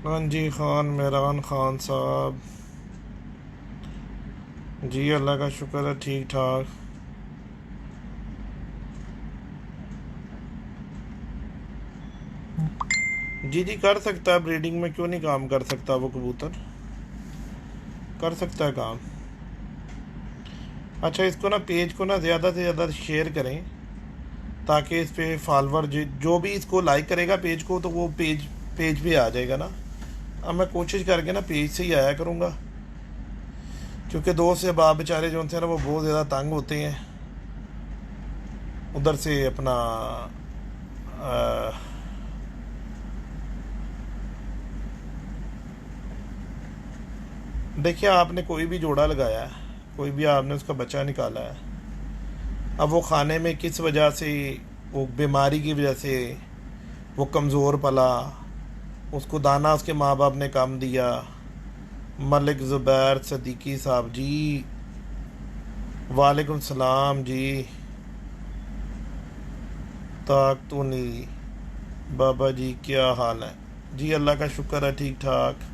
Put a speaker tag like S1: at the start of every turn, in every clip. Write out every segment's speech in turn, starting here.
S1: हाँ जी, खान मेहरान खान साहब। जी अल्लाह का शुक्र है, ठीक ठाक। जी जी, कर सकता है। ब्रीडिंग में क्यों नहीं काम कर सकता? वो कबूतर कर सकता है काम। अच्छा, इसको ना, पेज को ना ज़्यादा से ज़्यादा शेयर करें, ताकि इस पे फॉलोवर जो भी इसको लाइक करेगा पेज को, तो वो पेज पेज पे आ जाएगा ना। अब मैं कोशिश करके ना पेज से ही आया करूँगा, क्योंकि दोस्त से बाप बेचारे जो थे ना, वो बहुत ज़्यादा तंग होते हैं उधर से अपना। अ, देखिए, आपने कोई भी जोड़ा लगाया है, कोई भी आपने उसका बच्चा निकाला है, अब वो खाने में किस वजह से, वो बीमारी की वजह से वो कमज़ोर पला, उसको दाना उसके माँ बाप ने कम दिया। मलिक ज़ुबैर सदीकी साहब जी, वालेकुम सलाम जी। ताक तो नहीं, बाबा जी क्या हाल है? जी अल्लाह का शुक्र है, ठीक ठाक।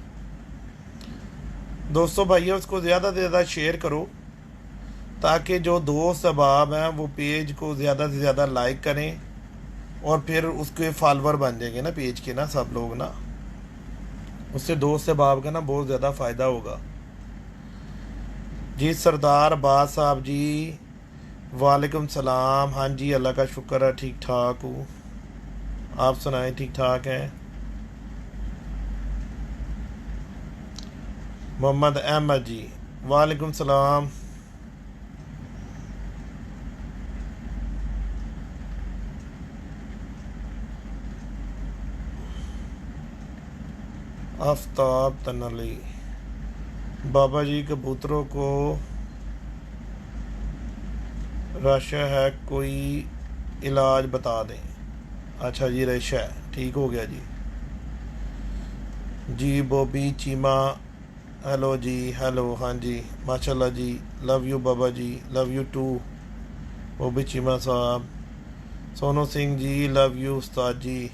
S1: दोस्तों भाइयों, उसको ज़्यादा से ज़्यादा शेयर करो, ताकि जो दोस्त अहबाब हैं वो पेज को ज़्यादा से ज़्यादा लाइक करें, और फिर उसके फॉलोवर बन जाएंगे ना पेज के ना सब लोग ना। उससे दोस्त अहबाब का ना बहुत ज़्यादा फ़ायदा होगा। जी सरदार अब्बास साहब जी, वालेकुम सलाम। हाँ जी अल्लाह का शुक्र है, ठीक ठाक हूँ। आप सुनाएं, ठीक ठाक हैं? मोहम्मद अहमद जी, वालेकुम सलाम। आफ्ताब तनली, बाबा जी कबूतरों को रशा है, कोई इलाज बता दें। अच्छा जी, रेशा है, ठीक हो गया जी। जी बॉबी चीमा, हेलो जी, हेलो। हाँ जी, माशाल्लाह जी। लव यू बाबा जी, love you too Bobby Cheema sahab. Sonu Singh ji, love you उस्ताद जी,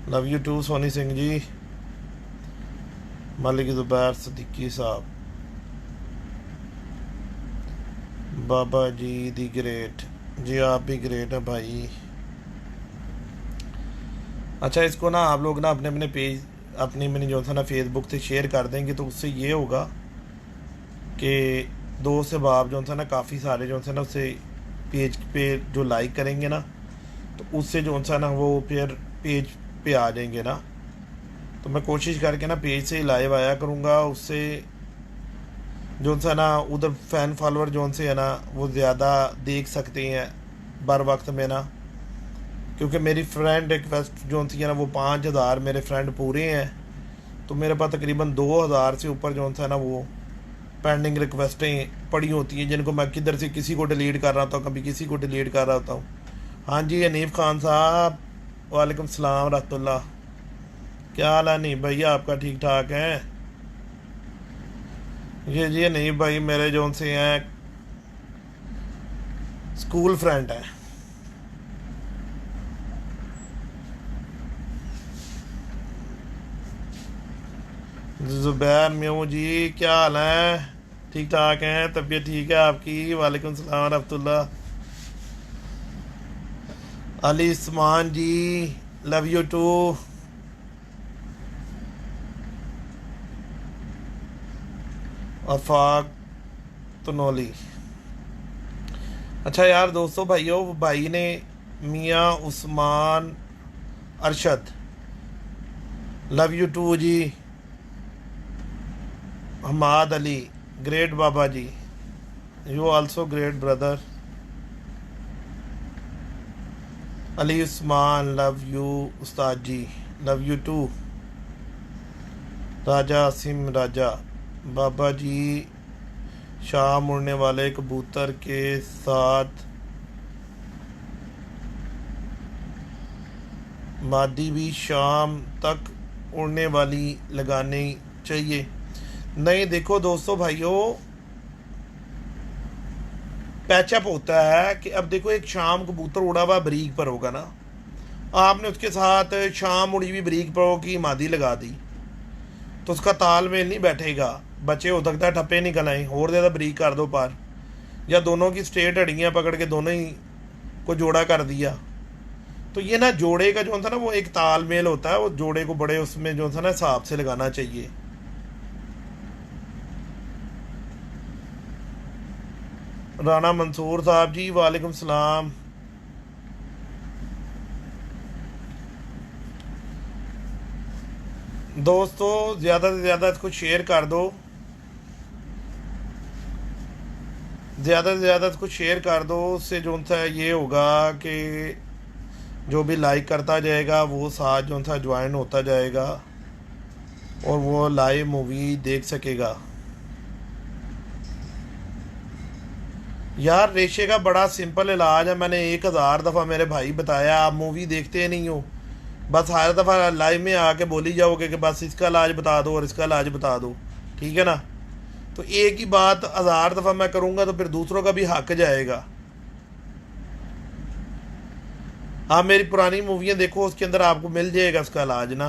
S1: love you too Soni Singh ji. Malik Zubair Sadiqui sahab, बाबा जी दी ग्रेट। जी आप भी ग्रेट हैं भाई। अच्छा, इसको ना आप लोग ना अपने अपने पेज, अपनी अपनी जो था ना फेसबुक से शेयर कर देंगे, तो उससे ये होगा कि दो से बाप जो था ना, काफ़ी सारे जो थे ना उससे पेज पे जो लाइक करेंगे ना, तो उससे जो सा ना वो फिर पेज पे आ जाएंगे ना। तो मैं कोशिश करके ना पेज से ही लाइव आया करूँगा, उससे जो सा ना उधर फ़ैन फॉलोअर जो से है ना, वो ज़्यादा देख सकते हैं बर वक्त में ना। क्योंकि मेरी फ्रेंड रिक्वेस्ट जो थी ना, वो 5,000 मेरे फ्रेंड पूरे हैं, तो मेरे पास तकरीबन 2,000 से ऊपर जो है ना वो पेंडिंग रिक्वेस्टें पड़ी होती हैं, जिनको मैं किधर से किसी को डिलीट कर रहा था, कभी किसी को डिलीट कर रहा था। हाँ जी हनीफ खान साहब, वालेकुम सलाम रहमतुल्लाह। क्या हाल है नहीं भैया आपका? ठीक ठाक है? ये नहीं भाई, मेरे जो से हैं स्कूल फ्रेंड है। जुबैर म्यू जी, क्या हाल है? ठीक ठाक हैं? तबीयत ठीक है आपकी? वालेकुम सलाम रहमतुल्लाह। Ali Usman ji, love you too. Afaq Tanoli. अच्छा यार, दोस्तों भाइयों, भाई ने मियाँ Usman Arshad, love you too जी। हमाद अली, ग्रेट बाबा जी, you also great brother. Ali Usman, love you उस्ताद जी, love you too. Raja Sim Raja, बाबा जी शाम उड़ने वाले कबूतर के साथ मादी भी शाम तक उड़ने वाली लगानी चाहिए। नहीं देखो दोस्तों भाइयों, पैचअप होता है कि अब देखो, एक शाम कबूतर उड़ा हुआ बरीक पर होगा ना, आपने उसके साथ शाम उड़ी हुई बरीक पर की मादी लगा दी, तो उसका तालमेल नहीं बैठेगा, बच्चे हो सकता है ठप्पे निकल आए, और ज़्यादा बरीक कर दो पार, या दोनों की स्ट्रेट हड्डियाँ पकड़ के दोनों ही को जोड़ा कर दिया। तो ये ना जोड़े का जो था ना वो एक तालमेल होता है, वो जोड़े को बड़े उसमें जो था ना हिसाब से लगाना चाहिए। राना मंसूर साहब जी वालेकुम सलाम। दोस्तों ज़्यादा से ज़्यादा इसको शेयर कर दो, ज़्यादा से ज़्यादा इसको शेयर कर दो। उससे जो सा ये होगा कि जो भी लाइक करता जाएगा वो साथ जो सा ज्वाइन होता जाएगा और वो लाइव मूवी देख सकेगा। यार रेशे का बड़ा सिंपल इलाज है, मैंने 1000 दफ़ा मेरे भाई बताया, आप मूवी देखते नहीं हो, बस हर दफ़ा लाइव में आके बोली जाओगे कि बस इसका इलाज बता दो और इसका इलाज बता दो, ठीक है ना। तो एक ही बात 1000 दफ़ा मैं करूँगा तो फिर दूसरों का भी हक जाएगा। आप मेरी पुरानी मूवियाँ देखो, उसके अंदर आपको मिल जाएगा उसका इलाज ना।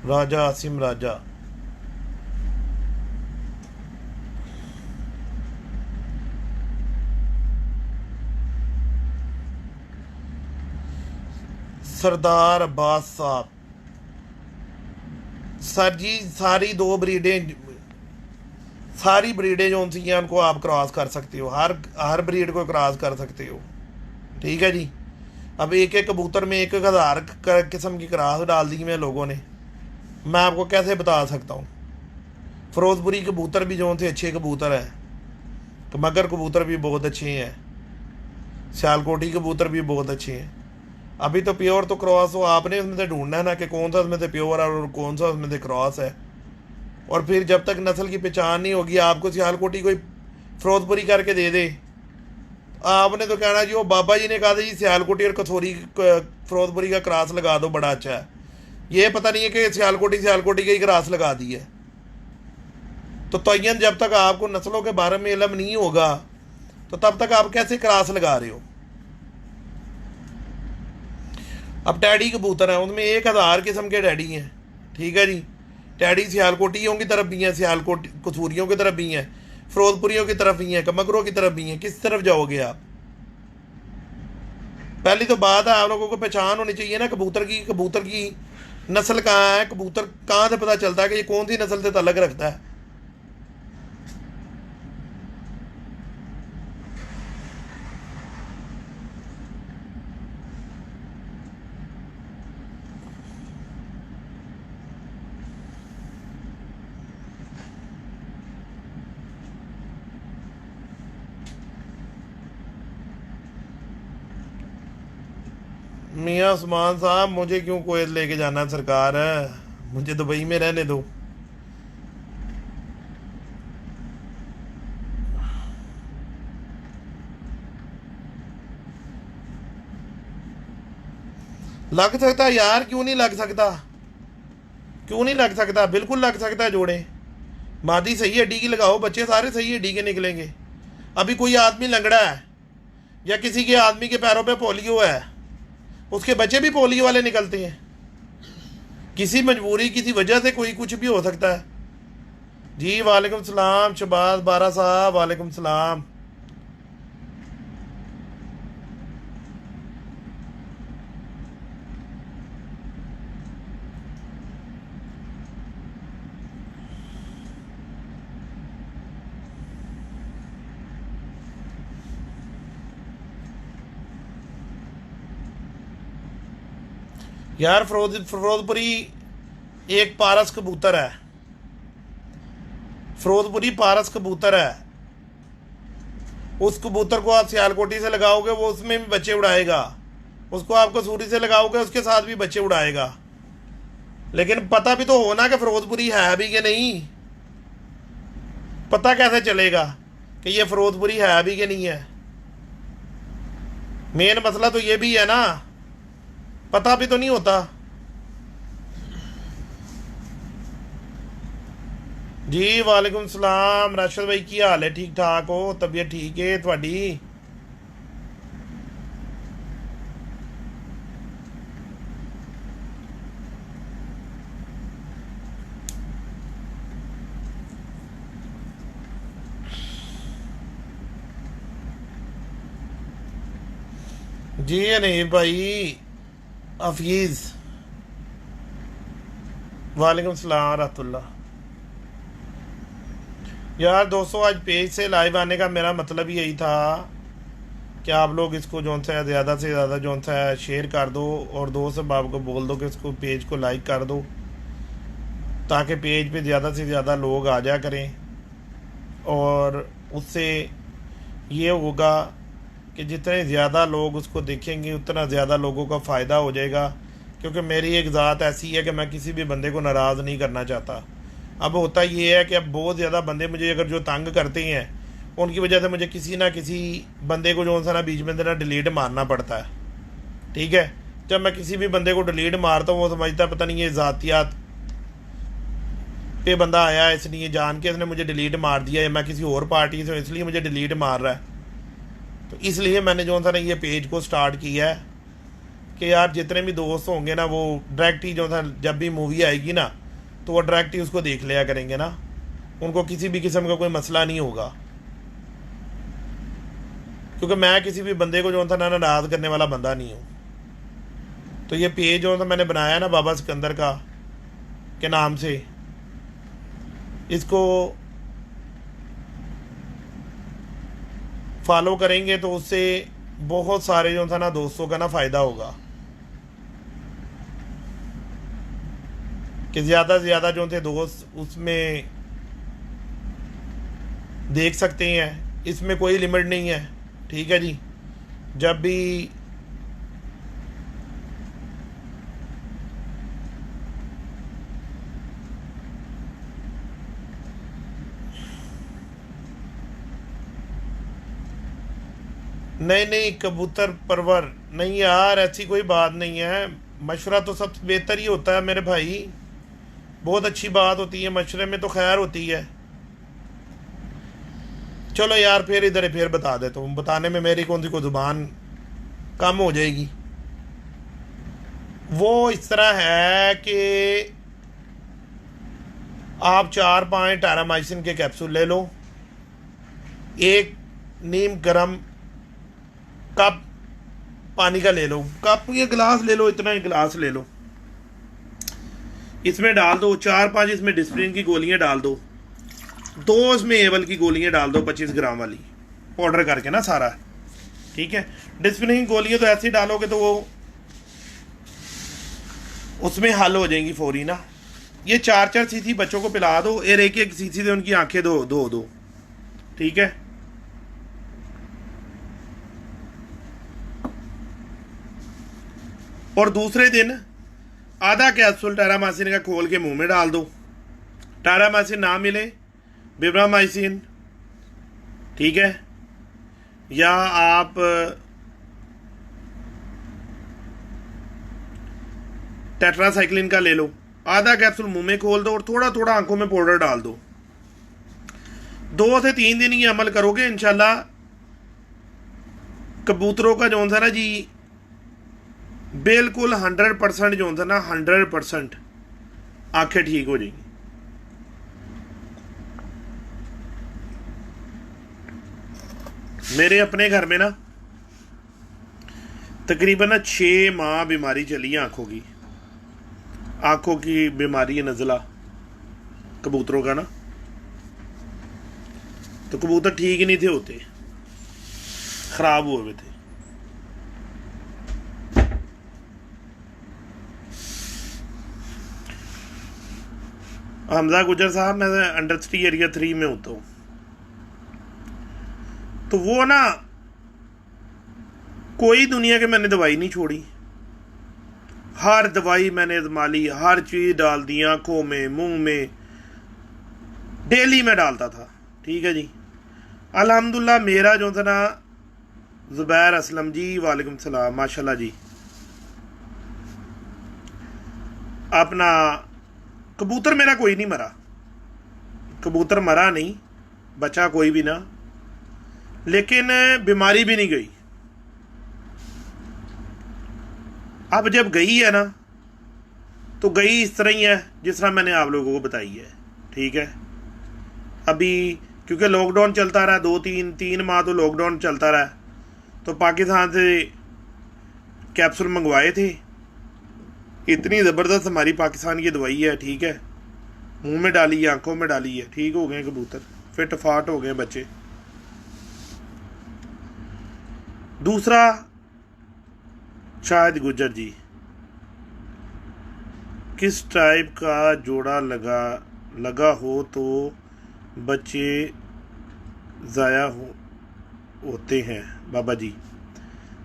S1: राजा आसिम राजा, सरदार अब्बास साहब, सर जी सारी दो ब्रीडें, सारी ब्रीडें जो सी हैं उनको आप क्रॉस कर सकते हो, हर ब्रीड को क्रॉस कर सकते हो, ठीक है जी। अब एक एक कबूतर में 1000 किस्म की क्रॉस डाल दी में लोगों ने, मैं आपको कैसे बता सकता हूँ। फिरोजपुरी कबूतर भी जो थे अच्छे कबूतर हैं, तो मगर कबूतर भी बहुत अच्छे हैं, सियालकोटी कबूतर भी बहुत अच्छे हैं। अभी तो प्योर तो क्रॉस हो, आपने उसमें से ढूंढना है ना कि कौन सा उसमें से प्योर है और कौन सा उसमें से क्रॉस है। और फिर जब तक नस्ल की पहचान नहीं होगी, आपको सियालकोटी कोई फिरोजपुरी करके दे दे, आपने तो कहना जी वो बाबा जी ने कहा था जी सियालकोटी और कथोरी फिरोजपुरी का क्रॉस लगा दो, बड़ा अच्छा है। ये पता नहीं है कि सियालकोटी का ही क्रॉस लगा दी है। तो तयन जब तक आपको नस्लों के बारे में इल्म नहीं होगा तो तब तक आप कैसे क्रॉस लगा रहे हो। अब टैडी कबूतर हैं, उनमें 1000 किस्म के टैडी हैं, ठीक है जी। टैडी सियालकोटियों की तरफ भी हैं, सियालकोटी कसूरियों की तरफ भी हैं, फिरोजपुरियों की तरफ भी हैं, कमगरों की तरफ भी हैं। किस तरफ जाओगे आप। पहली तो बात है आप लोगों को पहचान होनी चाहिए ना कबूतर की नस्ल कहाँ है, कबूतर कहाँ से पता चलता है कि ये कौन सी नस्ल से ताल्लुक रखता है। मियाँ उस्मान साहब मुझे क्यों कोयत लेके जाना सरकार है, मुझे दुबई में रहने दो। लग सकता है यार, क्यों नहीं लग सकता, क्यों नहीं लग सकता, बिल्कुल लग सकता है। जोड़े मादी सही हड्डी की लगाओ, बच्चे सारे सही हड्डी के निकलेंगे। अभी कोई आदमी लंगड़ा है या किसी के आदमी के पैरों पे पोलियो है, उसके बच्चे भी पोलियो वाले निकलते हैं। किसी मजबूरी किसी वजह से कोई कुछ भी हो सकता है जी। वालेकुम सलाम शबाज बारा साहब, वालेकुम सलाम। यार फिरोजपुरी एक पारस कबूतर है, फिरोजपुरी पारस कबूतर है। उस कबूतर को आप सियालकोटी से लगाओगे वो उसमें भी बच्चे उड़ाएगा, उसको आप कसूरी से लगाओगे उसके साथ भी बच्चे उड़ाएगा। लेकिन पता भी तो होना कि फिरोजपुरी है भी कि नहीं। पता कैसे चलेगा कि ये फिरोजपुरी है भी कि नहीं है। मेन मसला तो ये भी है ना, पता भी तो नहीं होता जी। वालेकुम सलाम राशिद भाई, की हाल है, ठीक ठाक हो, तबीयत ठीक है थोड़ी। जी नहीं भाई। हफीज़, वालेकुम सलाम रहमतुल्लाह। यार दोस्तों, आज पेज से लाइव आने का मेरा मतलब यही था कि आप लोग इसको जो सा ज़्यादा से ज़्यादा जो सा शेयर कर दो, और दोस्त अहबाब को बोल दो कि इसको पेज को लाइक कर दो, ताकि पेज पे ज़्यादा से ज़्यादा लोग आ जा करें। और उससे ये होगा कि जितने ज़्यादा लोग उसको देखेंगे उतना ज़्यादा लोगों का फ़ायदा हो जाएगा। क्योंकि मेरी एक ज़ात ऐसी है कि मैं किसी भी बंदे को नाराज़ नहीं करना चाहता। अब होता ये है कि अब बहुत ज़्यादा बंदे मुझे अगर जो तंग करते हैं, उनकी वजह से मुझे किसी ना किसी बंदे को जो सा ना बीच में देना डिलीट मारना पड़ता है। ठीक है। जब मैं किसी भी बंदे को डिलीट मारता हूँ, वो समझता है पता नहीं ये ज़ातियात पे बंदा आया है, इसलिए जान के इसने मुझे डिलीट मार दिया, या मैं किसी और पार्टी से हूँ इसलिए मुझे डिलीट मार रहा है। तो इसलिए मैंने जो सा ना ये पेज को स्टार्ट किया है कि यार जितने भी दोस्त होंगे ना, वो डायरेक्ट ही जो था जब भी मूवी आएगी ना, तो वो डायरेक्ट ही उसको देख लिया करेंगे ना। उनको किसी भी किस्म का कोई मसला नहीं होगा। क्योंकि मैं किसी भी बंदे को जो था ना नाराज़ करने वाला बंदा नहीं हूँ। तो ये पेज जो था मैंने बनाया ना बाबा सिकंदर का के नाम से, इसको फॉलो करेंगे तो उससे बहुत सारे जो था ना दोस्तों का ना फ़ायदा होगा कि ज़्यादा से ज़्यादा जो थे दोस्त उसमें देख सकते हैं। इसमें कोई लिमिट नहीं है। ठीक है जी। जब भी नहीं नहीं, कबूतर परवर नहीं यार, ऐसी कोई बात नहीं है। मशवरा तो सबसे बेहतर ही होता है मेरे भाई। बहुत अच्छी बात होती है, मशवरे में तो खैर होती है। चलो यार, फिर इधर फिर बता देता हूँ। बताने में मेरी कौन सी को ज़ुबान कम हो जाएगी। वो इस तरह है कि आप 4-5 टैरामाइसिन के कैप्सूल ले लो, एक नीम गरम कप पानी का ले लो, कप या गिलास ले लो, इतना ही गिलास ले लो। इसमें डाल दो 4-5 इसमें डिस्प्रिन की गोलियां डाल दो, 2 इसमें एवल की गोलियां डाल दो 25 ग्राम वाली, पाउडर करके ना सारा। ठीक है। डिस्प्रिन की गोलियां तो ऐसे ही डालोगे तो वो उसमें हल हो जाएंगी फौरी ना। ये 4-4 सीसी बच्चों को पिला दो, और एक एक सीसी से उनकी आंखें धो धो दो। ठीक है। और दूसरे दिन आधा कैप्सूल टैरामाइसिन का खोल के मुंह में डाल दो। टैरामाइसिन ना मिले, बिब्रामाइसिन, ठीक है, या आप टेट्रासाइक्लिन का ले लो। आधा कैप्सूल मुंह में खोल दो और थोड़ा थोड़ा आंखों में पाउडर डाल दो। 2 से 3 दिन ये अमल करोगे, इंशाल्लाह कबूतरों का जो था ना जी, बिल्कुल 100% जो था ना 100% आंखें ठीक हो जाएंगी। मेरे अपने घर में ना तकरीबन ना 6 माह बीमारी चली है आंखों की। आंखों की बीमारी है नज़ला कबूतरों का ना, तो कबूतर ठीक ही नहीं थे होते, खराब हुए हुए थे। हमजा गुजर साहब, मैं अंडर एरिया 3 में होता हूँ। तो वो ना कोई दुनिया के मैंने दवाई नहीं छोड़ी, हर दवाई मैंने आजमा ली, हर चीज़ डाल दी आंखों में, मुंह में, डेली मैं डालता था। ठीक है जी। अल्हम्दुलिल्लाह मेरा जो था ना, ज़ुबैर असलम जी, वालेकुम सलाम, माशाल्लाह जी। अपना कबूतर मेरा कोई नहीं मरा, कबूतर मरा नहीं, बचा कोई भी ना, लेकिन बीमारी भी नहीं गई। अब जब गई है ना, तो गई इस तरह ही है जिस तरह मैंने आप लोगों को बताई है। ठीक है। अभी क्योंकि लॉकडाउन चलता रहा, 2-3 माह तो लॉकडाउन चलता रहा, तो पाकिस्तान से कैप्सूल मंगवाए थे। इतनी ज़बरदस्त हमारी पाकिस्तान की दवाई है, ठीक है, मुंह में डाली है, आंखों में डाली है, ठीक हो गए कबूतर, फिट फाट हो गए बच्चे। दूसरा, शाहिद गुज्जर जी, किस टाइप का जोड़ा लगा हो तो बच्चे ज़ाया होते हैं बाबा जी।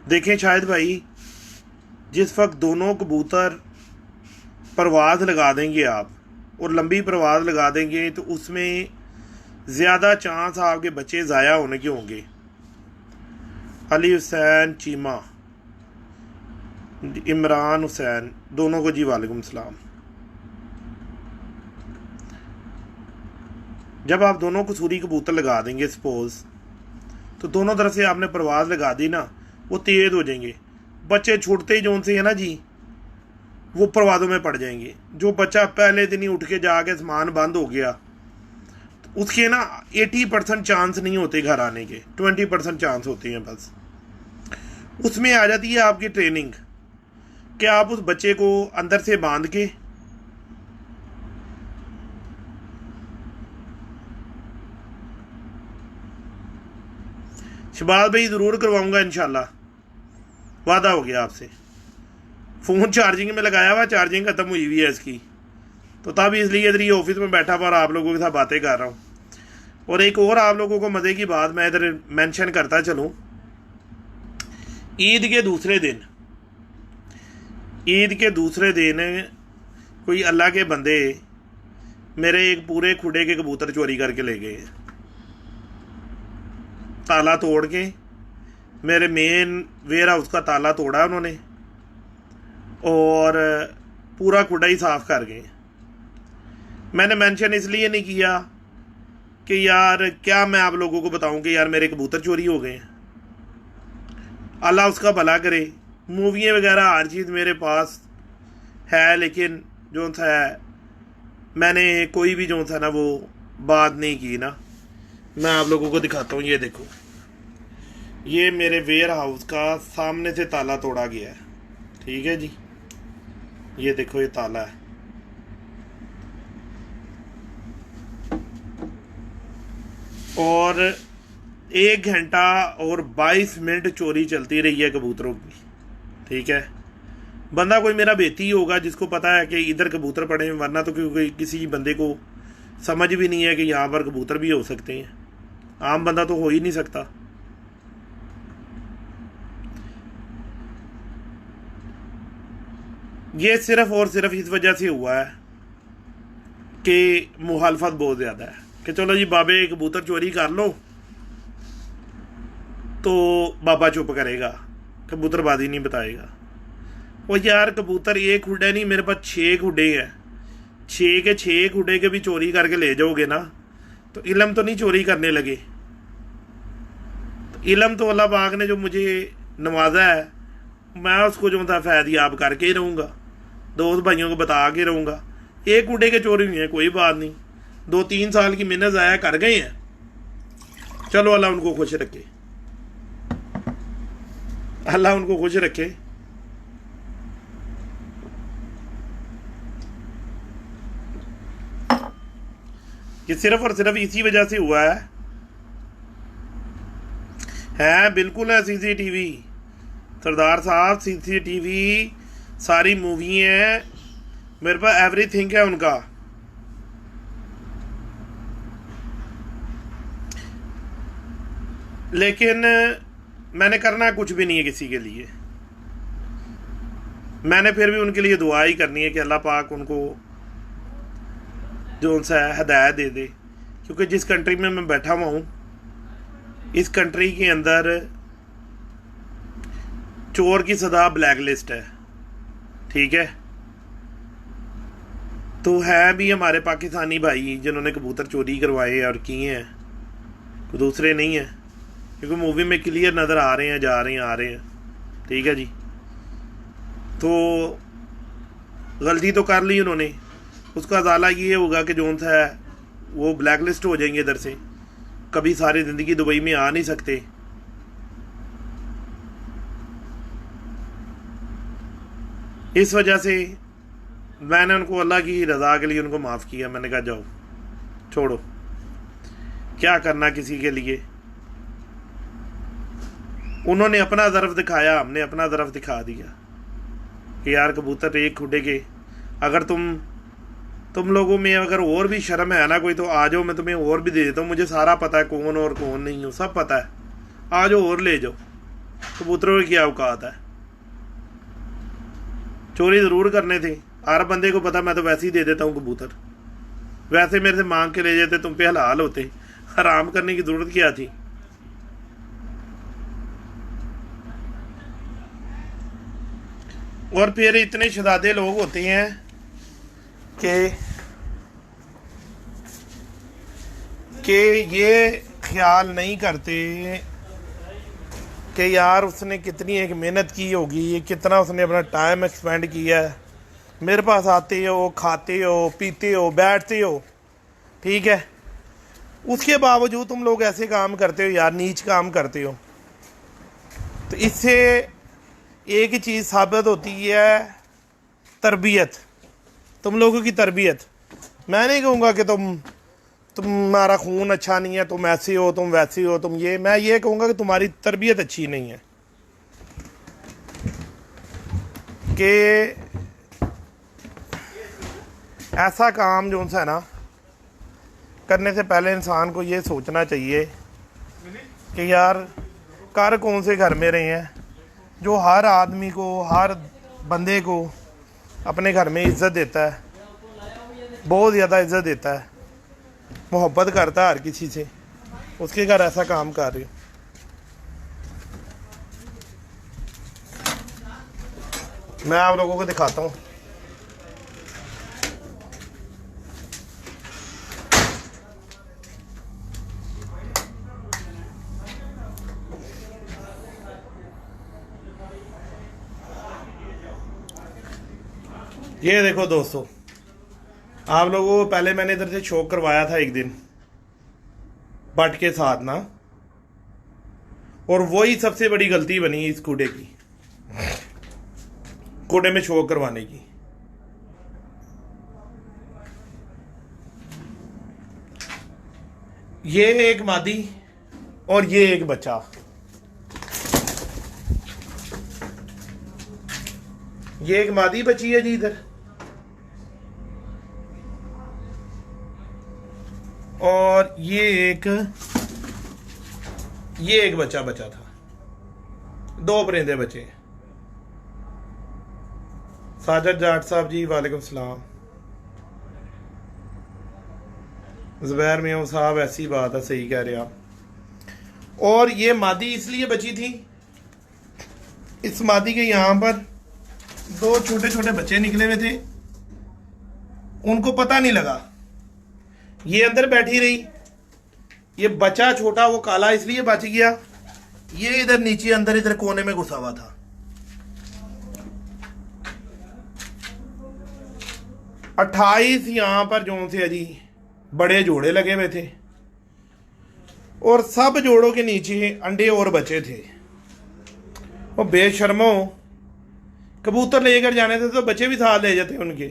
S1: देखें शाहिद भाई, जिस वक्त दोनों कबूतर परवाज़ लगा देंगे आप, और लंबी परवाज़ लगा देंगे, तो उसमें ज़्यादा चांस आपके बच्चे ज़ाया होने के होंगे। अली हुसैन चीमा, इमरान हुसैन, दोनों को जी वालेकुम सलाम। जब आप दोनों कसूरी कबूतर लगा देंगे सपोज, तो दोनों तरफ से आपने परवाज़ लगा दी ना, वो तेज़ हो जाएंगे। बच्चे छूटते ही जोन से है ना जी, वो परवाज़ों में पड़ जाएंगे। जो बच्चा पहले दिन ही उठ के जाके आसमान बंद हो गया, तो उसके ना 80% चांस नहीं होते घर आने के, 20% चांस होते हैं बस। उसमें आ जाती है आपकी ट्रेनिंग कि आप उस बच्चे को अंदर से बांध के शबाज भाई ज़रूर करवाऊंगा इंशाल्लाह, वादा हो गया आपसे। फ़ोन चार्जिंग में लगाया हुआ, चार्जिंग ख़त्म हुई हुई है इसकी, तो तब इसलिए इधर ही ऑफिस में बैठा पर आप लोगों के साथ बातें कर रहा हूँ। और एक और आप लोगों को मज़े की बात मैं इधर मेंशन करता चलूँ, ईद के दूसरे दिन कोई अल्लाह के बंदे मेरे एक पूरे खुडे के कबूतर चोरी करके ले गए, ताला तोड़ के। मेरे मेन वेयर हाउस का ताला तोड़ा उन्होंने और पूरा खुडा ही साफ़ कर गए। मैंने मेंशन इसलिए नहीं किया कि यार क्या मैं आप लोगों को बताऊं कि यार मेरे कबूतर चोरी हो गए हैं। अल्लाह उसका भला करे। मूवियाँ वगैरह हर चीज़ मेरे पास है, लेकिन जो सा है मैंने कोई भी जो सा ना वो बात नहीं की ना। मैं आप लोगों को दिखाता हूँ, ये देखो, ये मेरे वेयर हाउस का सामने से ताला तोड़ा गया है, ठीक है जी, ये देखो ये ताला है। और 1 घंटा और 22 मिनट चोरी चलती रही है कबूतरों की, ठीक है। बंदा कोई मेरा बेटी होगा जिसको पता है कि इधर कबूतर पड़े हैं, वरना तो क्योंकि किसी बंदे को समझ भी नहीं है कि यहाँ पर कबूतर भी हो सकते हैं। आम बंदा तो हो ही नहीं सकता। ये सिर्फ और सिर्फ इस वजह से हुआ है कि मुखालफत बहुत ज़्यादा है कि चलो जी बाबे कबूतर चोरी कर लो तो बाबा चुप करेगा, कबूतरबाजी नहीं बताएगा। वो यार कबूतर एक खुडे नहीं, मेरे पास 6 खुडे हैं, 6 के 6 खुडे के भी चोरी करके ले जाओगे ना, तो इल्म तो नहीं चोरी करने लगे। तो इल्म तो अल्लाह पाक ने जो मुझे नवाजा है, मैं उसको जो था फैद याब करके ही रहूँगा, दोस्त भाइयों को बता के रहूँगा। एक खुडे के चोरी हुई है, कोई बात नहीं, 2-3 साल की मेहनत ज़ाया कर गए हैं, चलो अल्लाह उनको खुश रखे, अल्लाह उनको खुश रखे। ये सिर्फ और सिर्फ इसी वजह से हुआ है बिल्कुल है। सीसीटीवी सरदार साहब, सीसीटीवी सारी मूवी है मेरे पास, एवरीथिंग है उनका। लेकिन मैंने करना कुछ भी नहीं है किसी के लिए, मैंने फिर भी उनके लिए दुआ ही करनी है कि अल्लाह पाक उनको जो उनसे हदायत दे दे। क्योंकि जिस कंट्री में मैं बैठा हुआ हूँ, इस कंट्री के अंदर चोर की सदा ब्लैक लिस्ट है, ठीक है। तो है भी हमारे पाकिस्तानी भाई जिन्होंने कबूतर चोरी करवाए और किए हैं, तो दूसरे नहीं हैं, क्योंकि मूवी में क्लियर नज़र आ रहे हैं, जा रहे हैं, आ रहे हैं, ठीक है जी। तो गलती तो कर ली उन्होंने, उसका अजाला ये होगा कि जो सा है वो ब्लैक लिस्ट हो जाएंगे इधर से, कभी सारी ज़िंदगी दुबई में आ नहीं सकते। इस वजह से मैंने उनको अल्लाह की रज़ा के लिए उनको माफ़ किया। मैंने कहा जाओ छोड़ो, क्या करना किसी के लिए। उन्होंने अपना ज़र्फ दिखाया, हमने अपना ज़र्फ दिखा दिया कि यार कबूतर एक खुडे के, अगर तुम लोगों में अगर और भी शर्म है ना कोई, तो आ जाओ, मैं तुम्हें और भी दे देता हूँ। मुझे सारा पता है कौन और कौन नहीं हो, सब पता है। आ जाओ और ले जाओ। कबूतरों की क्या औकात है। चोरी ज़रूर करने थे, हर बंदे को पता मैं तो वैसे ही दे देता हूँ कबूतर। वैसे मेरे से मांग के ले जाते, तुम पे हलाल होते, हराम करने की ज़रूरत क्या थी। और फिर इतने शदादे लोग होते हैं कि ये ख्याल नहीं करते कि यार उसने कितनी एक मेहनत की होगी, कितना उसने अपना टाइम एक्सपेंड किया है। मेरे पास आते हो, खाते हो, पीते हो, बैठते हो, ठीक है, उसके बावजूद तुम लोग ऐसे काम करते हो यार, नीच काम करते हो। तो इससे एक ही चीज़ साबित होती है, तरबियत, तुम लोगों की तरबियत। मैं नहीं कहूँगा कि तुम्हारा खून अच्छा नहीं है, तुम ऐसे हो, तुम वैसे हो, तुम ये, मैं ये कहूँगा कि तुम्हारी तरबियत अच्छी नहीं है। कि ऐसा काम जो है ना, करने से पहले इंसान को ये सोचना चाहिए कि यार कर कौन से घर में रहे हैं जो हर आदमी को, हर बंदे को अपने घर में इज़्ज़त देता है, बहुत ज़्यादा इज़्ज़त देता है, मोहब्बत करता है हर किसी से। उसके घर ऐसा काम कर रही हूँ। मैं आप लोगों को दिखाता हूँ। ये देखो दोस्तों, आप लोगों को पहले मैंने इधर से शौक करवाया था एक दिन बट के साथ ना, और वही सबसे बड़ी गलती बनी इस कूड़े की, कूड़े में शौक करवाने की। ये एक मादी और ये एक बच्चा, ये एक मादी बची है जी इधर, और ये एक बच्चा बचा था। दो परिंदे बचे। साजिद जाट साहब जी वालेकुम सलाम। ज़ुबैर मियाँ साहब ऐसी बात है, सही कह रहे आप। और ये मादी इसलिए बची थी, इस मादी के यहाँ पर दो छोटे छोटे बच्चे निकले हुए थे, उनको पता नहीं लगा, ये अंदर बैठी रही। ये बच्चा छोटा वो काला इसलिए बच गया, ये इधर नीचे अंदर इधर कोने में घुसा हुआ था। 28 यहाँ पर जो से अजी बड़े जोड़े लगे हुए थे, और सब जोड़ों के नीचे अंडे और बचे थे। वो बेशर्मो, कबूतर लेकर जाने थे तो बच्चे भी साथ ले जाते उनके,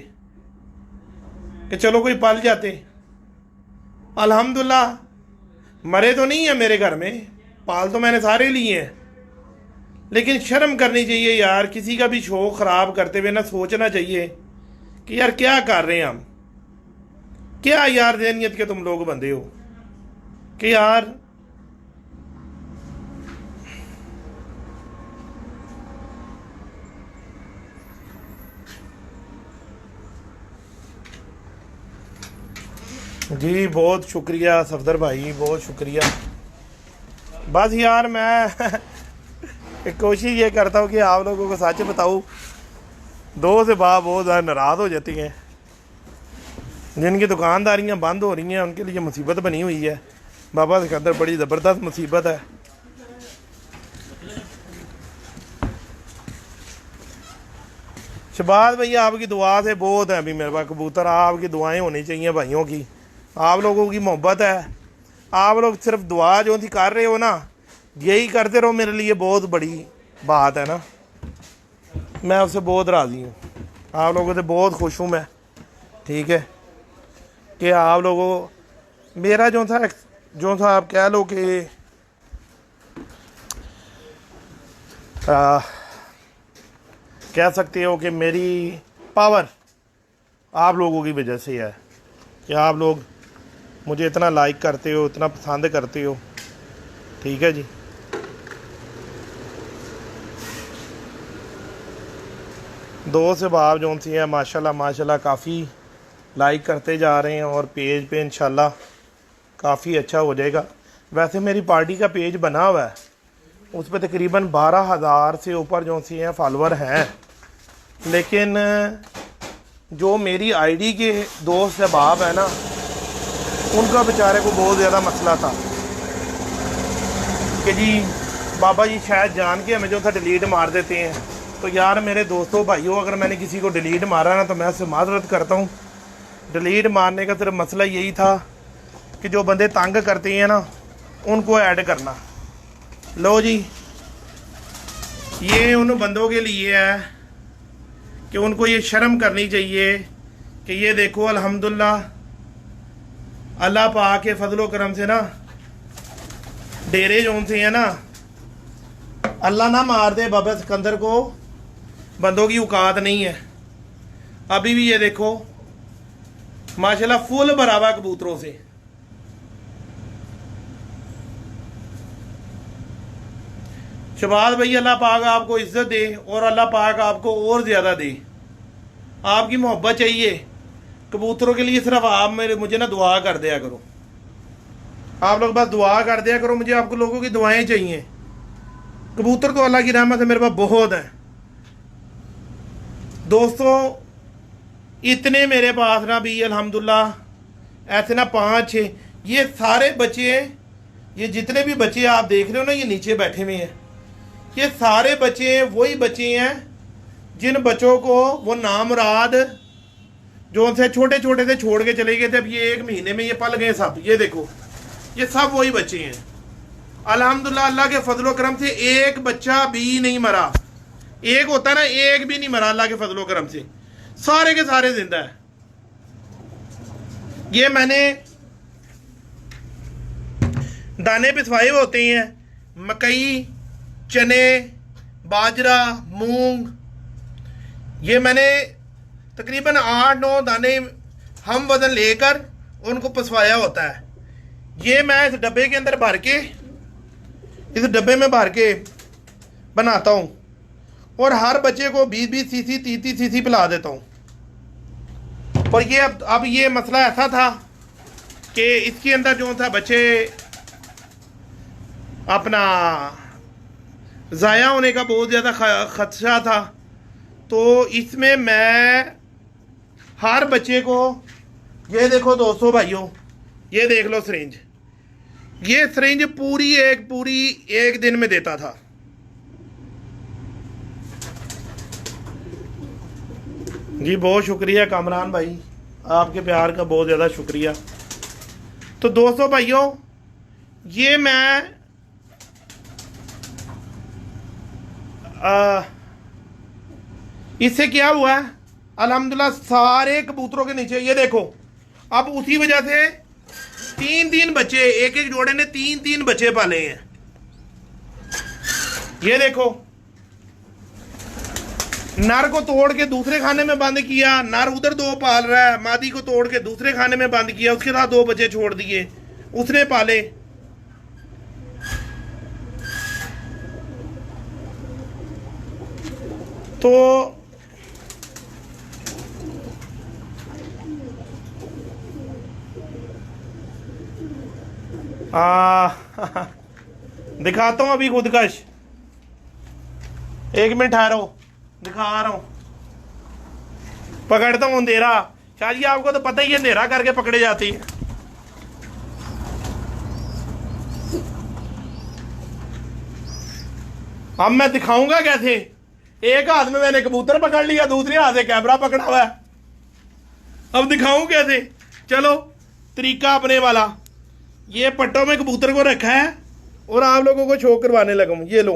S1: कि चलो कोई पाल जाते। अल्हम्दुलिल्लाह मरे तो नहीं है मेरे घर में, पाल तो मैंने सारे लिए हैं। लेकिन शर्म करनी चाहिए यार, किसी का भी शौक ख़राब करते हुए ना सोचना चाहिए कि यार क्या कर रहे हैं हम, क्या यार ज़हनियत के तुम लोग बंदे हो कि यार जी। बहुत शुक्रिया सफदर भाई, बहुत शुक्रिया। बस यार मैं कोशिश ये करता हूँ कि आप लोगों को सच बताऊँ। दो से बाप बहुत नाराज़ हो जाती हैं, जिनकी दुकानदारियाँ बंद हो रही हैं उनके लिए मुसीबत बनी हुई है। बाबा सिकंदर बड़ी ज़बरदस्त मुसीबत है। शबाज भैया आपकी दुआ से बहुत है अभी मेरे पास कबूतर, आपकी दुआएं होनी चाहिए भाइयों की, आप लोगों की मोहब्बत है। आप लोग सिर्फ दुआ जो थी कर रहे हो ना, यही करते रहो, मेरे लिए बहुत बड़ी बात है ना। मैं आपसे बहुत राज़ी हूँ। आप लोगों से बहुत खुश हूँ मैं, ठीक है, कि आप लोगों मेरा जो था आप कह लो कि कह सकते हो कि मेरी पावर आप लोगों की वजह से है कि आप लोग मुझे इतना लाइक करते हो, इतना पसंद करते हो, ठीक है जी। दोस्त अहबाब जो सी है माशाल्लाह काफ़ी लाइक करते जा रहे हैं और पेज पे इंशाल्लाह काफ़ी अच्छा हो जाएगा। वैसे मेरी पार्टी का पेज बना हुआ है, उस पर तकरीबन 12,000 से ऊपर जो सी हैं फॉलोअर हैं, लेकिन जो मेरी आईडी के दोस्त अहबाब है ना, उनका बेचारे को बहुत ज़्यादा मसला था कि जी बाबा जी शायद जान के हमें जो था डिलीट मार देते हैं। तो यार मेरे दोस्तों भाइयों, अगर मैंने किसी को डिलीट मारा ना तो मैं उससे माजरत करता हूँ। डिलीट मारने का सिर्फ मसला यही था कि जो बंदे तंग करते हैं ना उनको ऐड करना। लो जी, ये उन बंदों के लिए है कि उनको ये शर्म करनी चाहिए कि ये देखो अल्हम्दुलिल्लाह अल्लाह पाक के फजलो करम से ना डेरे जोन से है ना, अल्लाह ना मार दे बाबा सिकंदर को, बंदों की औकात नहीं है। अभी भी ये देखो माशाल्लाह फुल भरा हुआ कबूतरों से। शहबाज भाई अल्लाह पाक आपको इज्जत दे और अल्लाह पाक आपको और ज़्यादा दे। आपकी मोहब्बत चाहिए कबूतरों के लिए, सिर्फ आप मुझे ना दुआ कर दिया करो। आप लोग बस दुआ कर दिया करो मुझे, आपको लोगों की दुआएं चाहिए। कबूतर तो अल्लाह की रहमत है मेरे पास बहुत हैं दोस्तों, इतने मेरे पास ना भी अल्हम्दुलिल्लाह ऐसे ना 5-6 ये सारे बच्चे हैं। ये जितने भी बच्चे आप देख रहे हो ना, ये नीचे बैठे हुए हैं, ये सारे बच्चे वही बच्चे हैं जिन बच्चों को वो नामुराद जो उनसे छोटे छोटे से छोड़ के चले गए थे। अब ये 1 महीने में ये पल गए सब। ये देखो ये सब वही बच्चे हैं। अल्हम्दुलिल्लाह अल्लाह के फजलो करम से एक बच्चा भी नहीं मरा। एक होता है ना, एक भी नहीं मरा अल्लाह के फजलो करम से, सारे के सारे जिंदा है। ये मैंने दाने पिसवाए होते हैं, मकई, चने, बाजरा, मूंग, ये मैंने तकरीबन 8-9 दाने हम वजन लेकर उनको पिसवाया होता है। ये मैं इस डब्बे के अंदर भर के, इस डब्बे में भर के बनाता हूँ और हर बच्चे को 20-20 सीसी 30-30 सीसी पिला देता हूँ। और ये अब ये मसला ऐसा था कि इसके अंदर जो था बच्चे अपना ज़ाया होने का बहुत ज़्यादा खदशा था, तो इसमें मैं हर बच्चे को, ये देखो दोस्तों भाइयों, ये देख लो सिरिंज, ये सिरिंज पूरी एक दिन में देता था। जी बहुत शुक्रिया कामरान भाई, आपके प्यार का बहुत ज़्यादा शुक्रिया। तो दोस्तों भाइयों, ये मैं इससे क्या हुआ है, अल्हम्दुलिल्लाह सारे कबूतरों के नीचे ये देखो, अब उसी वजह से 3-3 बच्चे, एक जोड़े ने 3-3 बच्चे पाले हैं। ये देखो, नर को तोड़ के दूसरे खाने में बंद किया, नर उधर 2 पाल रहा है, मादी को तोड़ के दूसरे खाने में बंद किया, उसके साथ 2 बच्चे छोड़ दिए, उसने पाले। तो दिखाता हूं अभी खुदकश, 1 मिनट ठहरो, दिखा रहा हूं, पकड़ता हूं अंधेरा। शायद आपको तो पता ही है अंधेरा करके पकड़े जाती है। अब मैं दिखाऊंगा कैसे। एक हाथ में मैंने कबूतर पकड़ लिया, दूसरे हाथ से कैमरा पकड़ा हुआ है, अब दिखाऊं कैसे। चलो तरीका अपने वाला, ये पट्टों में कबूतर को रखा है और आप लोगों को शो करवाने लगा हूं। ये लो,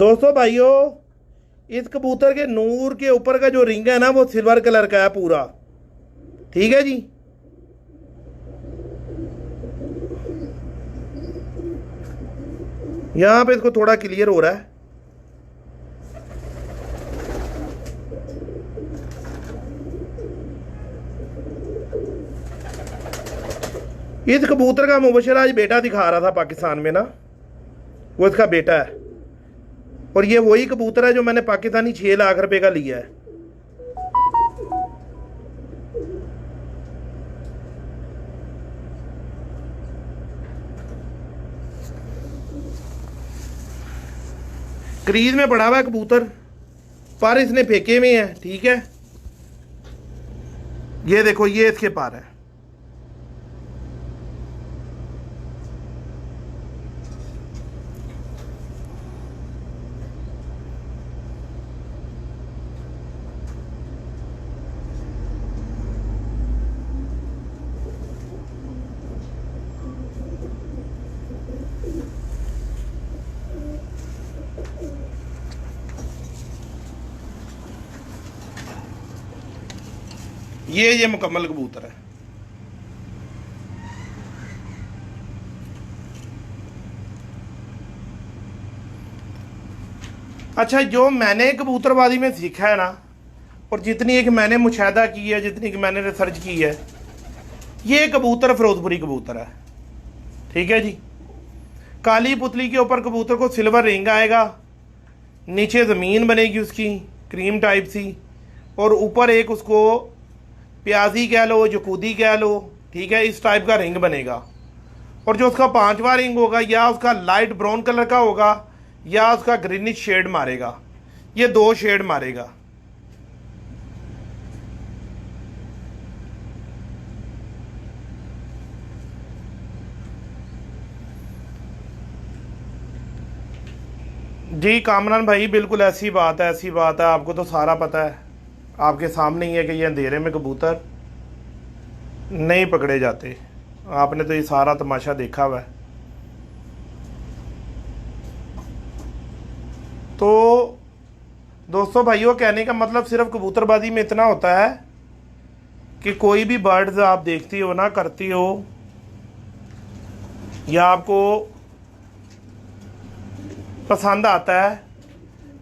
S1: दोस्तों भाइयों, इस कबूतर के नूर के ऊपर का जो रिंग है ना वो सिल्वर कलर का है पूरा। ठीक है जी। यहां पे इसको थोड़ा क्लियर हो रहा है। इस कबूतर का मुबशर आज बेटा दिखा रहा था पाकिस्तान में ना, वो इसका बेटा है। और ये वही कबूतर है जो मैंने पाकिस्तानी 6 लाख रुपए का लिया है। क्रीज में पड़ा हुआ है कबूतर, पर इसने फेंके हुए हैं। ठीक है, ये देखो, ये इसके पार है। ये मुकम्मल कबूतर है। अच्छा, जो मैंने कबूतरबाजी में सीखा है ना, और जितनी एक मैंने मुशाहदा की है, जितनी कि मैंने रिसर्च की है, ये कबूतर फिरोजपुरी कबूतर है। ठीक है जी। काली पुतली के ऊपर कबूतर को सिल्वर रिंग आएगा, नीचे ज़मीन बनेगी उसकी क्रीम टाइप सी, और ऊपर एक उसको प्याजी कह लो, जकूदी कह लो। ठीक है, इस टाइप का रिंग बनेगा। और जो उसका 5वां रिंग होगा, या उसका लाइट ब्राउन कलर का होगा, या उसका ग्रीनिश शेड मारेगा। ये 2 शेड मारेगा। जी कामरान भाई, बिल्कुल ऐसी बात है, ऐसी बात है। आपको तो सारा पता है, आपके सामने ही है कि ये अंधेरे में कबूतर नहीं पकड़े जाते। आपने तो ये सारा तमाशा देखा हुआ है। तो दोस्तों भाइयों, कहने का मतलब सिर्फ कबूतरबाजी में इतना होता है कि कोई भी बर्ड्स आप देखती हो ना, करती हो, या आपको पसंद आता है,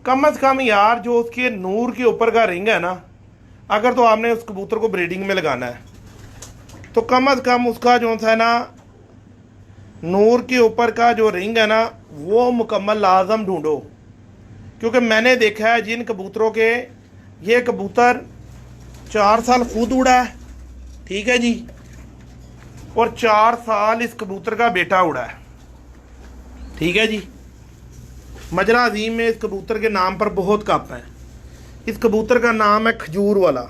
S1: कम से कम यार जो उसके नूर के ऊपर का रिंग है ना, अगर तो आपने उस कबूतर को ब्रीडिंग में लगाना है तो कम से कम उसका जो है ना, नूर के ऊपर का जो रिंग है ना, वो मुकम्मल लाजम ढूंढो। क्योंकि मैंने देखा है जिन कबूतरों के, ये कबूतर 4 साल खुद उड़ा है। ठीक है जी। और 4 साल इस कबूतर का बेटा उड़ा है। ठीक है जी। मजरा अजीम में इस कबूतर के नाम पर बहुत कप हैं। इस कबूतर का नाम है खजूर वाला।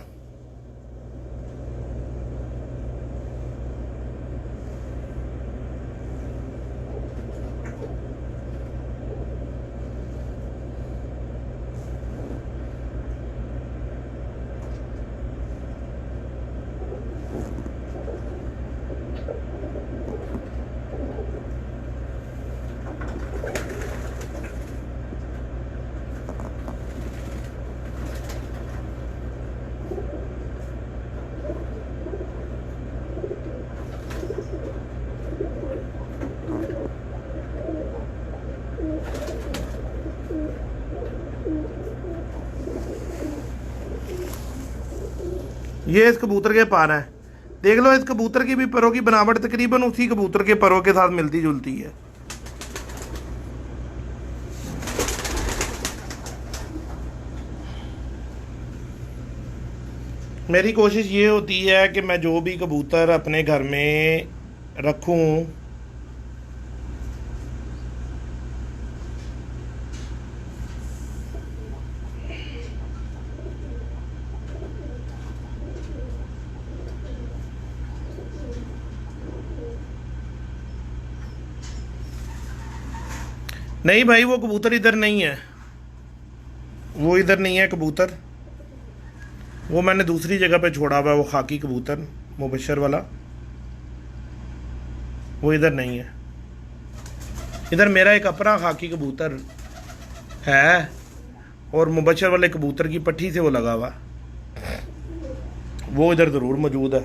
S1: ये इस कबूतर के पार है। देख लो, इस कबूतर की भी परों की बनावट तकरीबन उसी कबूतर के परों के साथ मिलती जुलती है। मेरी कोशिश ये होती है कि मैं जो भी कबूतर अपने घर में रखूं, नहीं भाई वो कबूतर इधर नहीं है, वो इधर नहीं है कबूतर, वो मैंने दूसरी जगह पे छोड़ा हुआ है। वो खाकी कबूतर मुबशर वाला, वो इधर नहीं है। इधर मेरा एक अपना खाकी कबूतर है, और मुबशर वाले कबूतर की पट्टी से वो लगा हुआ, वो इधर ज़रूर मौजूद है।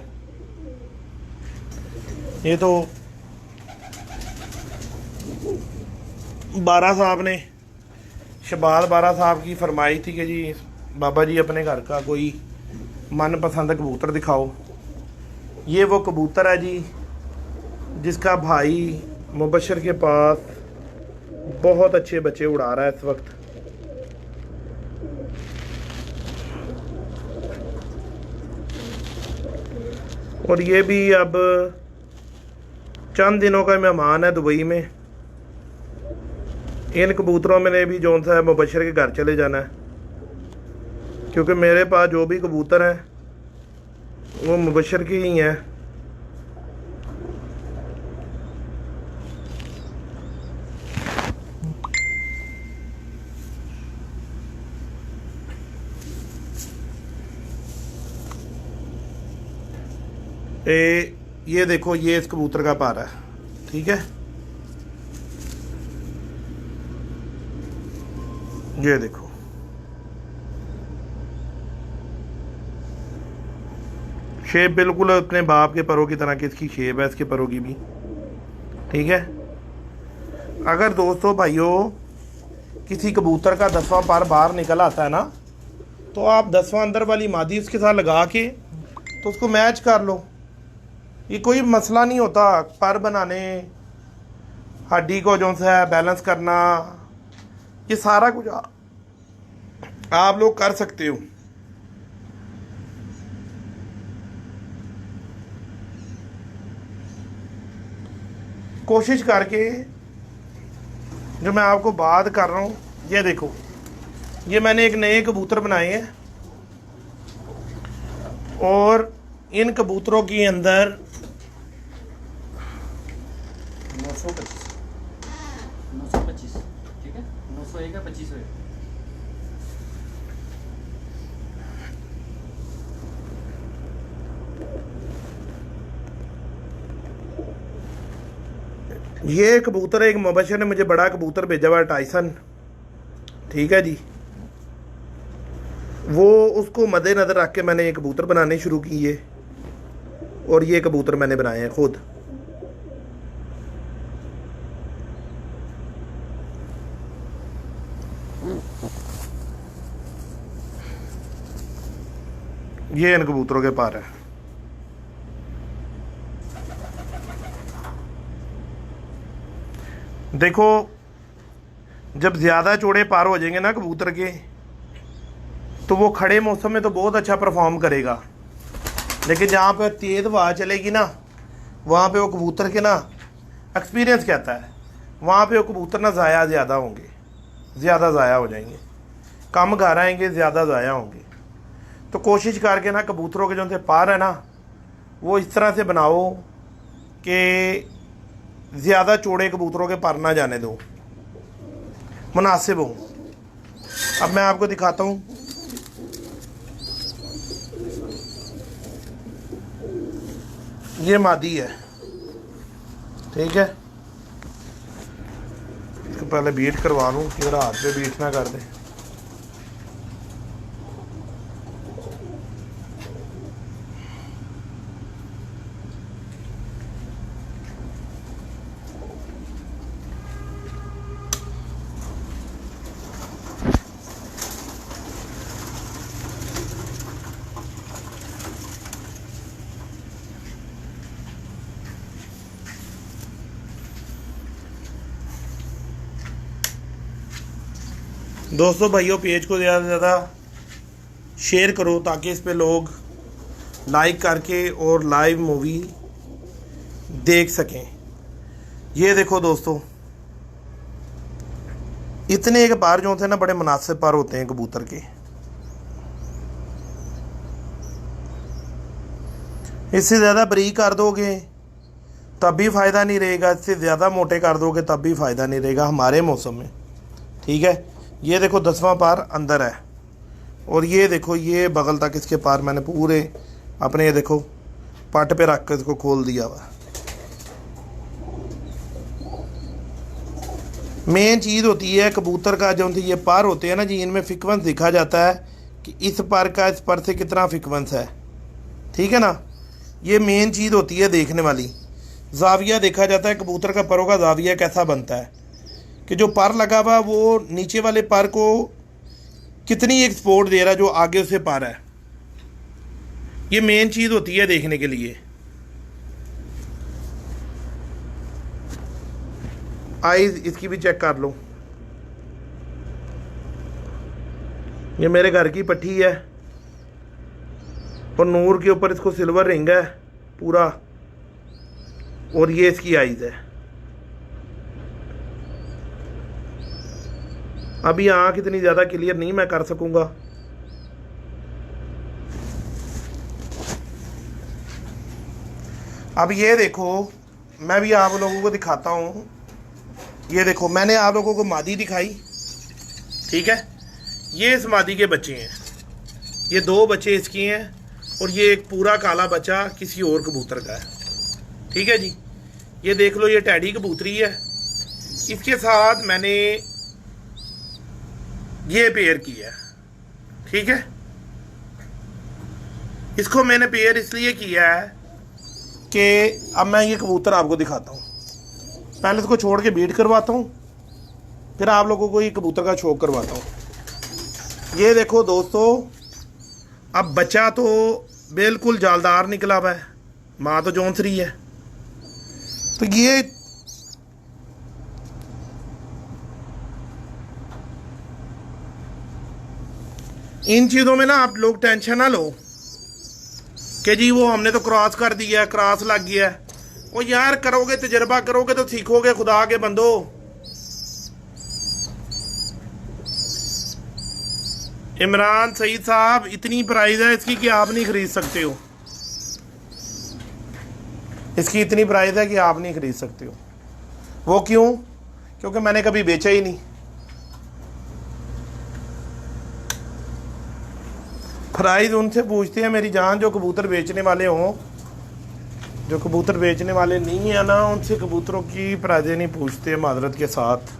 S1: ये तो बारा साहब ने, शबाज बारा साहब की फरमाई थी कि जी बाबा जी अपने घर का कोई मनपसंद कबूतर दिखाओ। ये वो कबूतर है जी जिसका भाई मुबशर के पास बहुत अच्छे बच्चे उड़ा रहा है इस वक्त। और ये भी अब चंद दिनों का मेहमान है दुबई में। इन कबूतरों में ने भी जौन सा है मुबशर के घर चले जाना है, क्योंकि मेरे पास जो भी कबूतर हैं वो मुबशर के ही हैं। ये देखो, ये इस कबूतर का पारा है, ठीक है। ये देखो, शेप बिल्कुल अपने बाप के परों की तरह की इसकी शेप है, इसके परों की भी, ठीक है। अगर दोस्तों भाइयों किसी कबूतर का 10वां पर बाहर निकल आता है ना, तो आप 10वां अंदर वाली मादी उसके साथ लगा के तो उसको मैच कर लो। ये कोई मसला नहीं होता। पर बनाने, हड्डी को जो सा है बैलेंस करना, ये सारा कुछ आप लोग कर सकते हो। कोशिश करके, जो मैं आपको बात कर रहा हूँ, ये देखो, ये मैंने एक नए कबूतर बनाए हैं और इन कबूतरों के अंदर
S2: 925, ठीक है, 901 का 25 है।
S1: ये कबूतर एक मुबशर ने मुझे बड़ा कबूतर भेजा हुआ टाइसन, ठीक है जी। वो उसको मद्देनज़र रख के मैंने ये कबूतर बनाने शुरू किए और ये कबूतर मैंने बनाए हैं खुद। ये इन कबूतरों के पर है। देखो, जब ज़्यादा चौड़े पार हो जाएंगे ना कबूतर के, तो वो खड़े मौसम में तो बहुत अच्छा परफॉर्म करेगा, लेकिन जहाँ पे तेज़ हवा चलेगी ना, वहाँ पे वो कबूतर के ना, एक्सपीरियंस कहता है, वहाँ पे वो कबूतर ना ज़्यादा होंगे, ज़्यादा ज़ाया हो जाएंगे। कम घर आएंगे, ज़्यादा ज़ाया होंगे। तो कोशिश करके ना कबूतरों के जो से पार है ना, वो इस तरह से बनाओ कि ज़्यादा चौड़े कबूतरों के पर ना जाने दो, मुनासिब हो। अब मैं आपको दिखाता हूँ। ये मादी है, ठीक है। इसको पहले बीट करवा लूँ, फिर हाथ पे बीट ना कर दे। दोस्तों भाइयों, पेज को ज़्यादा से ज़्यादा शेयर करो ताकि इस पे लोग लाइक करके और लाइव मूवी देख सकें। ये देखो दोस्तों, इतने एक बार जो होते हैं ना, बड़े मुनासिब पर होते हैं कबूतर के। इससे ज़्यादा बारीक कर दोगे तब भी फ़ायदा नहीं रहेगा, इससे ज़्यादा मोटे कर दोगे तब भी फ़ायदा नहीं रहेगा हमारे मौसम में, ठीक है। ये देखो 10वां पार अंदर है, और ये देखो ये बगल तक इसके पार मैंने पूरे अपने, ये देखो, पट पे रख कर इसको खोल दिया हुआ। मेन चीज़ होती है कबूतर का जो ये पर होते हैं ना जी, इनमें फ्रिक्वेंस दिखा जाता है कि इस पर का इस पर से कितना फ्रिक्वेंस है, ठीक है ना। ये मेन चीज़ होती है देखने वाली। जाविया देखा जाता है कबूतर का परों का जाविया कैसा बनता है, कि जो पर लगा हुआ वो नीचे वाले पर को कितनी एक सपोर्ट दे रहा है जो आगे से पर है। ये मेन चीज़ होती है देखने के लिए। आईज इसकी भी चेक कर लो। ये मेरे घर की पट्टी है और नूर के ऊपर इसको सिल्वर रिंग है पूरा, और ये इसकी आईज है। अभी आँख इतनी ज़्यादा क्लियर नहीं मैं कर सकूंगा। अब ये देखो, मैं भी आप लोगों को दिखाता हूँ। ये देखो, मैंने आप लोगों को मादी दिखाई, ठीक है। ये इस मादी के बच्चे हैं, ये 2 बच्चे इसकी हैं, और ये एक पूरा काला बच्चा किसी और कबूतर का है, ठीक है जी। ये देख लो, ये टैडी कबूतरी है। इसके साथ मैंने ये पेयर किया है, ठीक है। इसको मैंने पेयर इसलिए किया है कि अब मैं ये कबूतर आपको दिखाता हूँ। पहले इसको छोड़ के बीट करवाता हूँ, फिर आप लोगों को ये कबूतर का शौक करवाता हूँ। ये देखो दोस्तों, अब बच्चा तो बिल्कुल जालदार निकला हुआ है, माँ तो जौनसरी है। तो ये इन चीज़ों में ना आप लोग टेंशन ना लो कि जी वो हमने तो क्रॉस कर दिया है, क्रॉस लग गया है। वो यार करोगे, तजर्बा करोगे तो सीखोगे खुदा के बंदो। इमरान सईद साहब, इतनी प्राइस है इसकी कि आप नहीं खरीद सकते हो। इसकी इतनी प्राइस है कि आप नहीं खरीद सकते हो। वो क्यों? क्योंकि मैंने कभी बेचा ही नहीं। प्राइस उनसे पूछते हैं मेरी जान जो कबूतर बेचने वाले हों। जो कबूतर बेचने वाले नहीं है ना, उनसे कबूतरों की प्राइजें नहीं पूछते मादरत के साथ।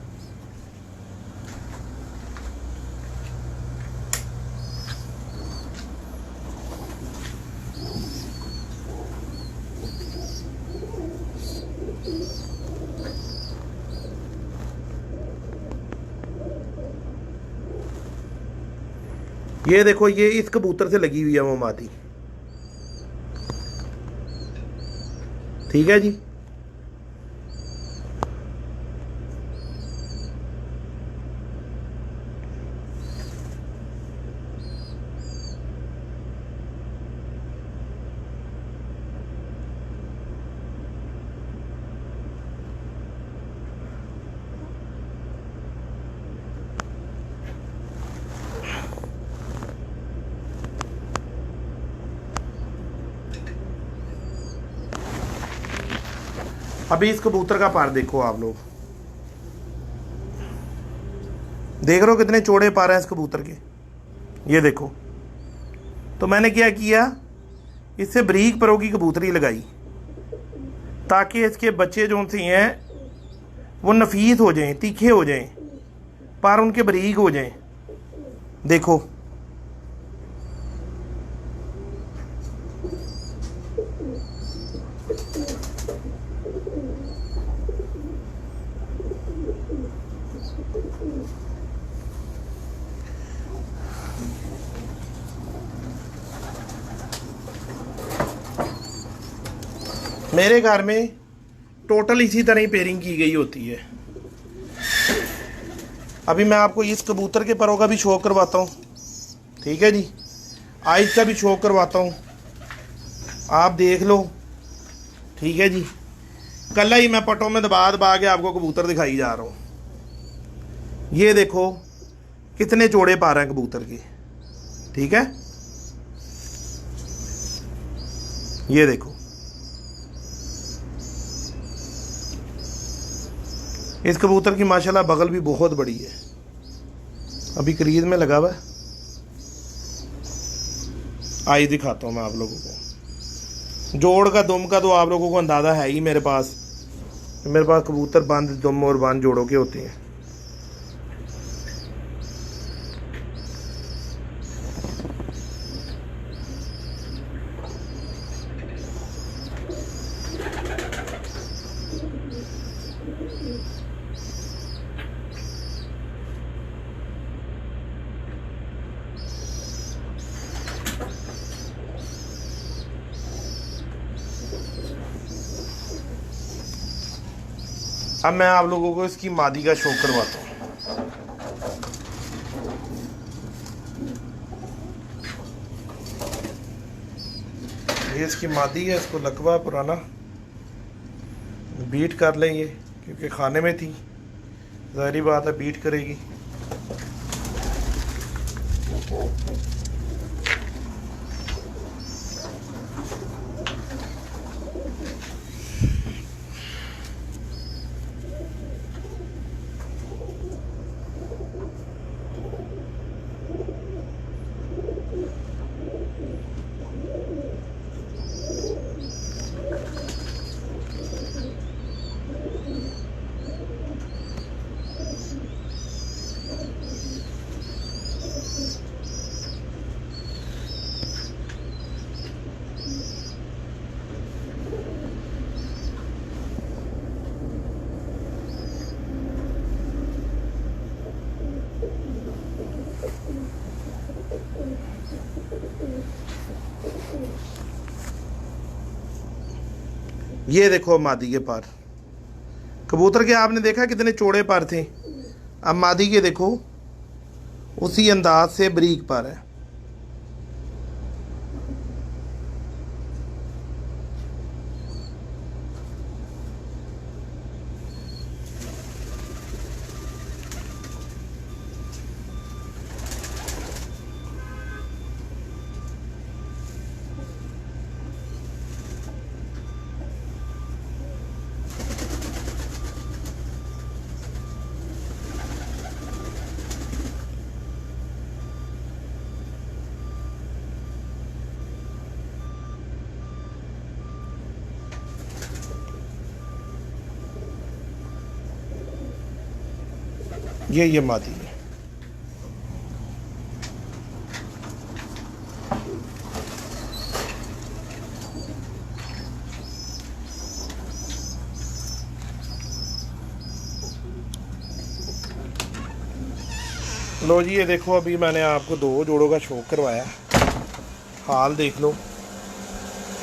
S1: ये देखो, ये इस कबूतर से लगी हुई है वो मादी, ठीक है जी। अभी इस कबूतर का पार देखो आप लोग, देख रहे हो कितने चौड़े पार हैं इस कबूतर के। ये देखो, तो मैंने क्या किया, इससे बरीक परों की कबूतरी लगाई ताकि इसके बच्चे जो सी हैं वो नफीस हो जाएं, तीखे हो जाएं, पर उनके बरीक हो जाएं। देखो मेरे घर में टोटल इसी तरह ही पेयरिंग की गई होती है। अभी मैं आपको इस कबूतर के परों का भी शौक करवाता हूँ, ठीक है जी। आइज का भी शौक करवाता हूँ, आप देख लो, ठीक है जी। कल ही मैं पटों में दबा दबा के आपको कबूतर दिखाई जा रहा हूँ। ये देखो कितने चौड़े पा रहे हैं कबूतर के, ठीक है। ये देखो, इस कबूतर की माशाल्लाह बगल भी बहुत बड़ी है, अभी क्रीज में लगा हुआ है। आई दिखाता हूँ मैं आप लोगों को। जोड़ का दुम का तो आप लोगों को अंदाज़ा है ही मेरे पास कबूतर बंद दुम और बंद जोड़ों के होते हैं। अब मैं आप लोगों को इसकी मादी का शो करवाता हूँ। ये इसकी मादी है, इसको लकवा पुराना बीट कर लें ये, क्योंकि खाने में थी, ज़ाहिरी बात है बीट करेगी। ये देखो मादी के पर, कबूतर के आपने देखा कितने चौड़े पर थे, अब मादी के देखो उसी अंदाज से बरीक पर है। ये मादी है। लो जी, ये देखो अभी मैंने आपको 2 जोड़ों का शौक करवाया, हाल देख लो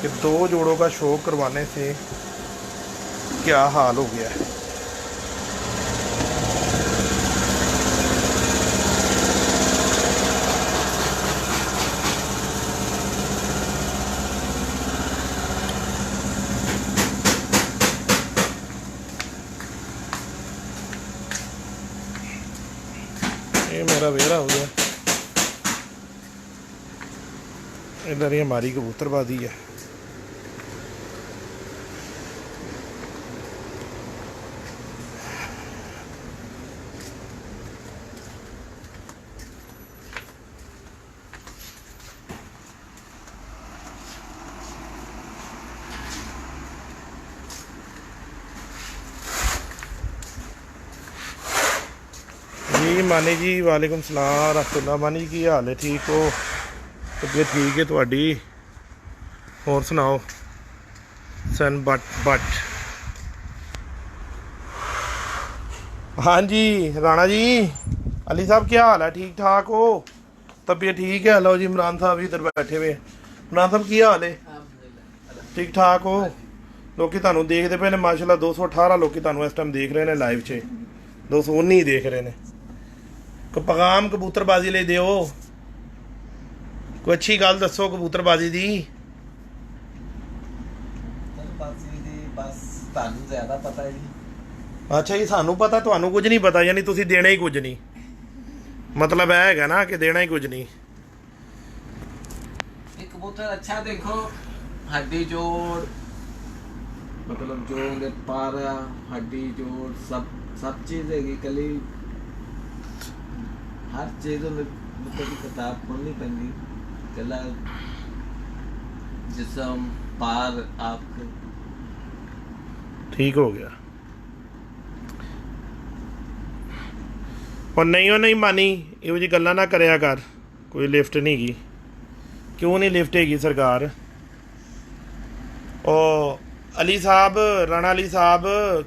S1: कि 2 जोड़ों का शौक करवाने से क्या हाल हो गया है। ये मेरा वेरा हो गया, इधर ये हमारी कबूतरबाजी है। जी मानी जी, वालेकुम सलाम रहमतुल्लाह। मानी जी की हाल है, ठीक हो? तबीयत ठीक है थोड़ी? और सुनाओ सन बट हाँ जी राणा जी, अली साहब क्या हाल है, ठीक ठाक हो? तबीयत ठीक है? लो जी इमरान साहब इधर बैठे हुए। इमरान साहब की हाल है, ठीक ठाक हो? लोग ਤੁਹਾਨੂੰ देखते पे ने माशाल्लाह 218 लोग ਤੁਹਾਨੂੰ इस टाइम देख रहे हैं लाइव 'ਚ, 219 ही देख रहे हैं। को पैगाम कबूतरबाजी ले दिओ, कोई अच्छी गल दसो कबूतरबाजी दी।
S3: बस ਤੁਹਾਨੂੰ ਜ਼ਿਆਦਾ ਪਤਾ ਹੈ ਜੀ।
S1: अच्छा जी, सानू पता, ਤੁਹਾਨੂੰ कुछ नहीं पता, यानी तुसी देना ही कुछ नहीं, मतलब है हैगा ना कि देना ही कुछ नहीं।
S3: ये कबूतर अच्छा देखो, हड्डी जोड़, मतलब जोड़ पारा हड्डी जोड़ सब चीज है, कली हर चीज मतलब किताब पढ़नी पड़ती, कला जिसम पार आपको
S1: ठीक हो गया। और नहीं मानी ਇਹੋ ਜਿਹੀ ਗੱਲਾਂ ना करिया कर, कोई लिफ्ट नहीं की, क्यों नहीं लिफ्ट हैगी सरकार। और अली साहब, राणा अली साहब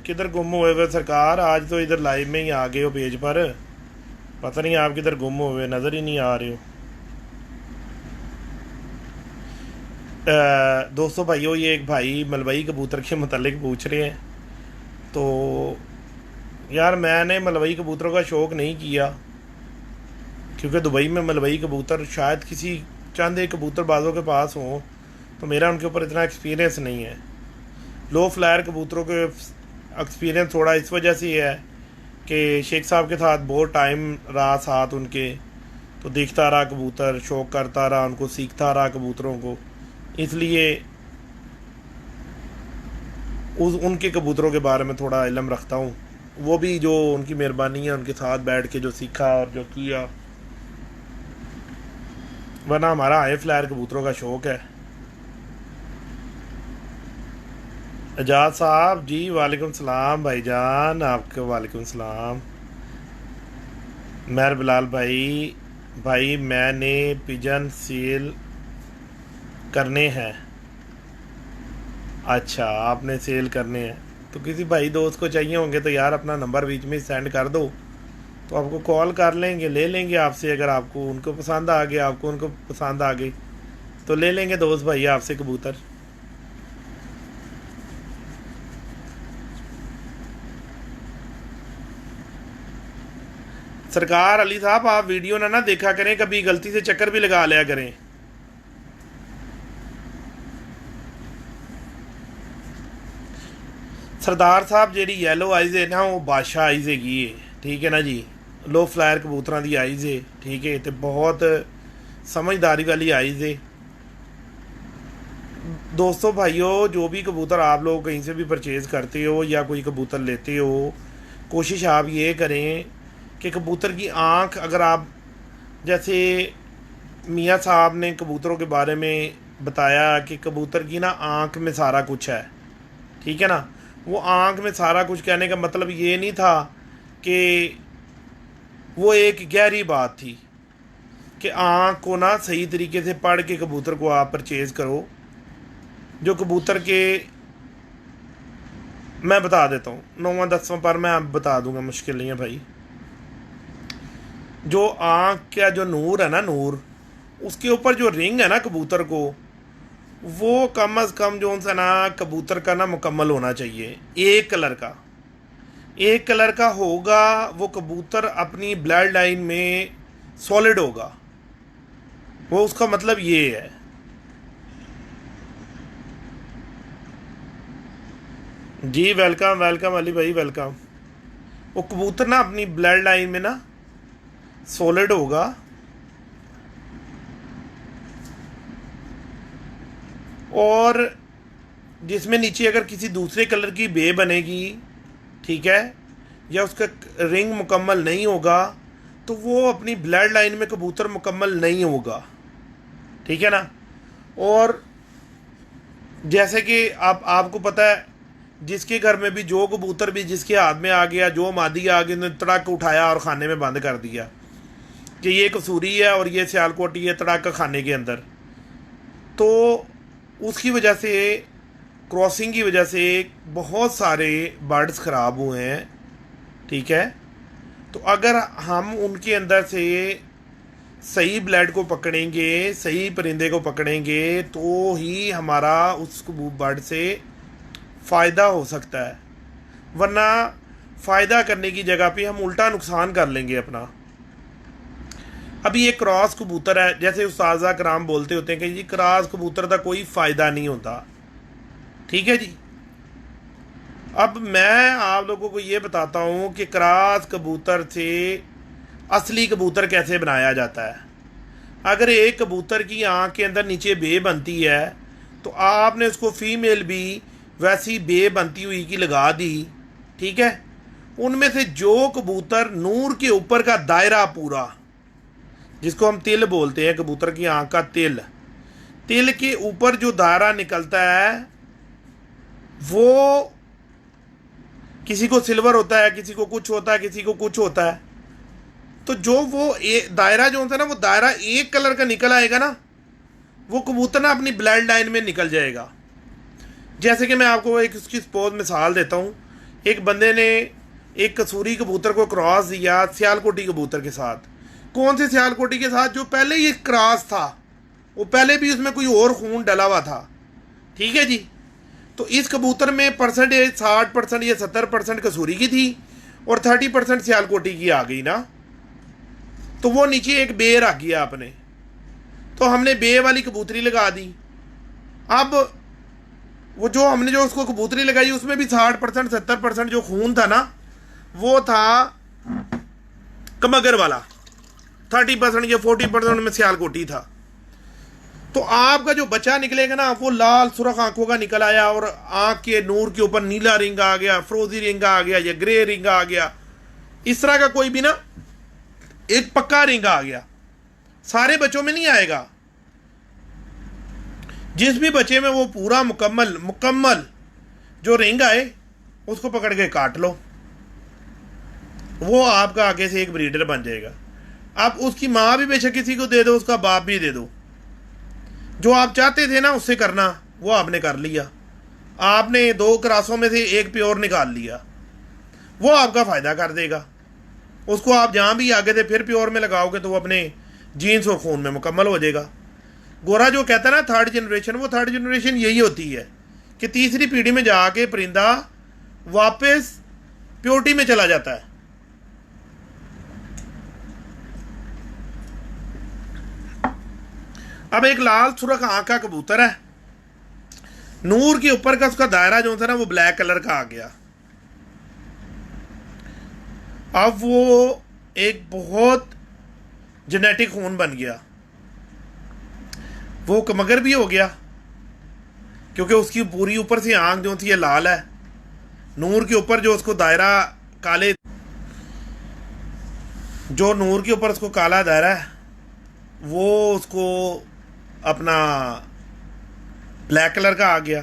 S1: किधर गुम हुए हुए सरकार? आज तो इधर लाइव में ही आ गए हो पेज पर, पता नहीं आप किधर गुम हुए, नज़र ही नहीं आ रहे हो। दोस्तों भाइयों, ये एक भाई मलबई कबूतर के मतलब पूछ रहे हैं, तो यार मैंने मलवई कबूतरों का शौक़ नहीं किया, क्योंकि दुबई में मलवई कबूतर शायद किसी चंद एक कबूतरबाजों के पास हों, तो मेरा उनके ऊपर इतना एक्सपीरियंस नहीं है। लो फ्लायर कबूतरों के एक्सपीरियंस थोड़ा इस वजह से है कि शेख साहब के साथ बहुत टाइम रहा साथ उनके, तो देखता रहा कबूतर, शौक़ करता रहा उनको, सीखता रहा कबूतरों को, इसलिए उनके कबूतरों के बारे में थोड़ा इल्म रखता हूँ। वो भी जो उनकी मेहरबानी है, उनके साथ बैठ के जो सीखा और जो किया, वरना हमारा हाई फ्लायर कबूतरों का शौक़ है। एजाज साहब जी वालेकुम सलाम भाईजान, आपके वालेकुम सलाम। मेहर बिलाल भाई मैंने पिजन सेल करने हैं। अच्छा, आपने सेल करने हैं, तो किसी भाई दोस्त को चाहिए होंगे तो यार अपना नंबर बीच में सेंड कर दो, तो आपको कॉल कर लेंगे, ले लेंगे आपसे। अगर आपको उनको पसंद आ गया, आपको उनको पसंद आ गई, तो ले लेंगे दोस्त भाई आपसे कबूतर। सरकार अली साहब, आप वीडियो ना देखा करें, कभी गलती से चक्कर भी लगा लिया करें। सरदार साहब जी येलो आइज है ना, वो बादशाह आइज हैगी, ठीक है ना जी। लो फ्लायर कबूतर की आइज है, ठीक है, तो बहुत समझदारी वाली आइज है। दोस्तों भाइयों, जो भी कबूतर आप लोग कहीं से भी परचेज़ करते हो या कोई कबूतर लेते हो, कोशिश आप ये करें कि कबूतर की आँख, अगर आप जैसे मियाँ साहब ने कबूतरों के बारे में बताया कि कबूतर की ना आँख में सारा कुछ है, ठीक है ना। वो आँख में सारा कुछ कहने का मतलब ये नहीं था कि वो एक गहरी बात थी कि आँख को ना सही तरीके से पढ़ के कबूतर को आप परचेज़ करो। जो कबूतर के मैं बता देता हूँ, 9वां 10वां पर मैं आप बता दूंगा, मुश्किल नहीं है भाई। जो आँख का जो नूर है ना, नूर, उसके ऊपर जो रिंग है ना कबूतर को, वो कम अज़ कम जो सा ना कबूतर का ना मुकम्मल होना चाहिए। एक कलर का होगा, वो कबूतर अपनी ब्लड लाइन में सॉलिड होगा, वो उसका मतलब ये है। जी वेलकम वेलकम अली भाई, वेलकम। वो कबूतर ना अपनी ब्लड लाइन में ना सॉलिड होगा, और जिसमें नीचे अगर किसी दूसरे कलर की बे बनेगी, ठीक है, या उसका रिंग मुकम्मल नहीं होगा, तो वो अपनी ब्लड लाइन में कबूतर मुकम्मल नहीं होगा, ठीक है ना। और जैसे कि आपको पता है, जिसके घर में भी जो कबूतर भी जिसके हाथ में आ गया, जो मादी आ गई, उन्होंने तड़ाक उठाया और खाने में बंद कर दिया कि ये कसूरी है और ये सियालकोटी है, तड़ाक खाने के अंदर। तो उसकी वजह से, क्रॉसिंग की वजह से बहुत सारे बर्ड्स ख़राब हुए हैं, ठीक है। तो अगर हम उनके अंदर से सही ब्लड को पकड़ेंगे, सही परिंदे को पकड़ेंगे, तो ही हमारा उस बर्ड से फ़ायदा हो सकता है, वरना फ़ायदा करने की जगह पे हम उल्टा नुकसान कर लेंगे अपना। अभी ये क्रॉस कबूतर है, जैसे उस्ताज़ा कराम बोलते होते हैं कि जी क्रॉस कबूतर का कोई फ़ायदा नहीं होता, ठीक है जी। अब मैं आप लोगों को ये बताता हूँ कि क्रॉस कबूतर से असली कबूतर कैसे बनाया जाता है। अगर एक कबूतर की आँख के अंदर नीचे बे बनती है, तो आपने उसको फीमेल भी वैसी बे बनती हुई की लगा दी, ठीक है। उनमें से जो कबूतर नूर के ऊपर का दायरा पूरा, जिसको हम तिल बोलते हैं, कबूतर की आँख का तिल के ऊपर जो दायरा निकलता है, वो किसी को सिल्वर होता है, किसी को कुछ होता है, किसी को कुछ होता है। तो जो वो दायरा जो होता है ना, वो दायरा एक कलर का निकल आएगा ना, वो कबूतर ना अपनी ब्लड लाइन में निकल जाएगा। जैसे कि मैं आपको एक उसकी सपोज मिसाल देता हूँ। एक बंदे ने एक कसूरी कबूतर को क्रॉस दिया सियालकोटी कबूतर के साथ। कौन से सियालकोटी के साथ? जो पहले ही क्रॉस था, वो पहले भी उसमें कोई और खून डला हुआ था, ठीक है जी। तो इस कबूतर में परसेंटेज 60% या 70% कसूरी की थी, और 30% सियालकोटी की आ गई ना, तो वो नीचे एक बे रख गया आपने, तो हमने बे वाली कबूतरी लगा दी। अब वो जो हमने जो उसको कबूतरी लगाई उसमें भी 60% 70% जो खून था ना, वो था कमगर वाला, 30% या 40% में सियालकोटी था। तो आपका जो बच्चा निकलेगा ना, वो लाल सुरख आंखों का निकल आया और आंख के नूर के ऊपर नीला रिंग आ गया, फ्रोजी रिंग आ गया या ग्रे रिंग आ गया, इस तरह का कोई भी ना एक पक्का रिंग आ गया। सारे बच्चों में नहीं आएगा, जिस भी बच्चे में वो पूरा मुकम्मल जो रिंग आए उसको पकड़ के काट लो, वो आपका आगे से एक ब्रीडर बन जाएगा। आप उसकी माँ भी बेशक किसी को दे दो, उसका बाप भी दे दो, जो आप चाहते थे ना उससे करना वो आपने कर लिया। आपने 2 क्रॉसों में से एक प्योर निकाल लिया, वो आपका फ़ायदा कर देगा। उसको आप जहाँ भी आगे से फिर प्योर में लगाओगे तो वो अपने जीन्स और खून में मुकम्मल हो जाएगा। गोरा जो कहता है ना 3rd जनरेशन, वो 3rd जनरेशन यही होती है कि तीसरी पीढ़ी में जाके परिंदा वापस प्योरिटी में चला जाता है। अब एक लाल सुरख आंख का कबूतर है, नूर के ऊपर का उसका दायरा जो था ना वो ब्लैक कलर का आ गया। अब वो एक बहुत जेनेटिक खून बन गया, वो कमगर भी हो गया क्योंकि उसकी पूरी ऊपर से आंख जो थी ये लाल है, नूर के ऊपर जो उसको दायरा काले, जो नूर के ऊपर उसको काला दायरा है वो उसको अपना ब्लैक कलर का आ गया।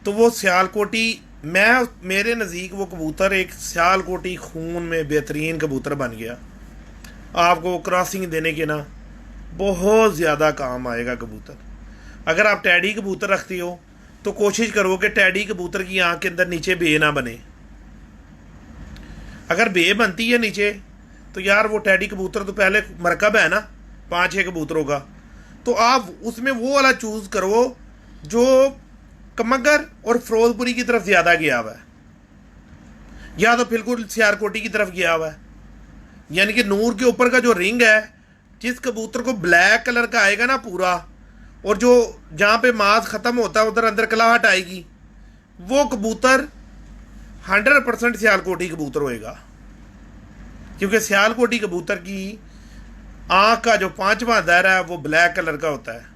S1: तो वो सियालकोटी, मेरे नज़दीक वो कबूतर एक सियालकोटी खून में बेहतरीन कबूतर बन गया। आपको क्रॉसिंग देने के ना बहुत ज़्यादा काम आएगा कबूतर। अगर आप टैडी कबूतर रखते हो तो कोशिश करो कि टैडी कबूतर की आँख के अंदर नीचे बे ना बने। अगर बे बनती है नीचे तो यार वो टैडी कबूतर तो पहले मरकब है ना 5-6 कबूतरों का, तो आप उसमें वो वाला चूज़ करो जो कमगर और फिरोजपुरी की तरफ ज़्यादा गया हुआ है, या तो बिल्कुल सियालकोटी की तरफ गया हुआ है। यानी कि नूर के ऊपर का जो रिंग है, जिस कबूतर को ब्लैक कलर का आएगा ना पूरा, और जो जहाँ पे मांस ख़त्म होता है उधर अंदर कलाहट आएगी, वो कबूतर 100% सियालकोटी कबूतर होएगा। क्योंकि सियालकोटी कबूतर की आँख का जो 5वां दायरा है वो ब्लैक कलर का होता है।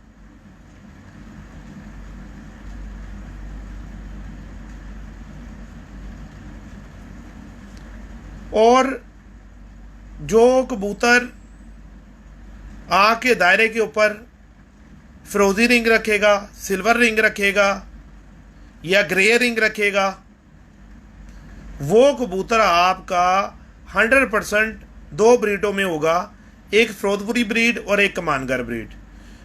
S1: और जो कबूतर आँख के दायरे के ऊपर फिरोजी रिंग रखेगा, सिल्वर रिंग रखेगा या ग्रे रिंग रखेगा, वो कबूतर आपका 100% 2 ब्रीडों में होगा, एक फिरोजपुरी ब्रीड और एक कमानगर ब्रीड।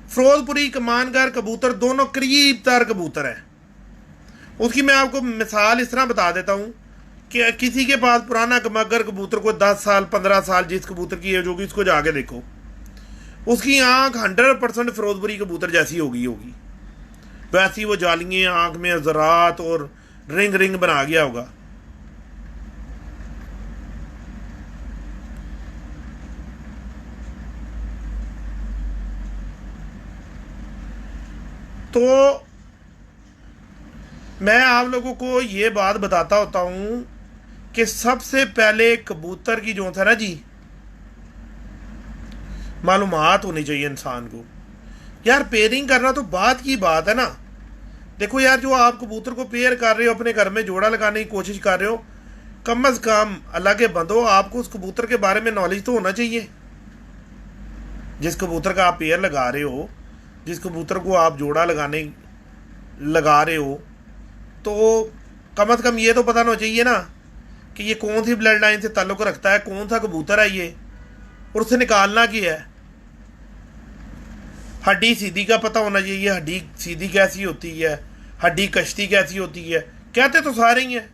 S1: फिरोजपुरी कमानगर कबूतर दोनों करीब तार कबूतर हैं। उसकी मैं आपको मिसाल इस तरह बता देता हूँ कि किसी के पास पुराना कमानगर कबूतर को 10 साल 15 साल जिस कबूतर की एज होगी उसको जाके देखो, उसकी आँख 100% फिरोजपुरी कबूतर जैसी होगी वैसी वो जालियाँ आँख में ज़रात और रिंग बना गया होगा। तो मैं आप लोगों को ये बात बताता होता हूँ कि सबसे पहले कबूतर की जो था ना जी, मालूमात होनी चाहिए इंसान को। यार पेयरिंग करना तो बात की बात है ना। देखो यार, जो आप कबूतर को पेयर कर रहे हो, अपने घर में जोड़ा लगाने की कोशिश कर रहे हो, कम अज़ कम अल्लाह के बंदो आपको उस कबूतर के बारे में नॉलेज तो होना चाहिए। जिस कबूतर का आप पेयर लगा रहे हो, जिस कबूतर को आप जोड़ा लगा रहे हो, तो कम अज़ कम ये तो पता होना चाहिए ना कि ये कौन सी ब्लड लाइन से ताल्लुक़ रखता है, कौन सा कबूतर है ये, और उसे निकालना क्या है। हड्डी सीधी का पता होना चाहिए, हड्डी सीधी कैसी होती है, हड्डी कश्ती कैसी होती है। कहते तो सारे ही हैं,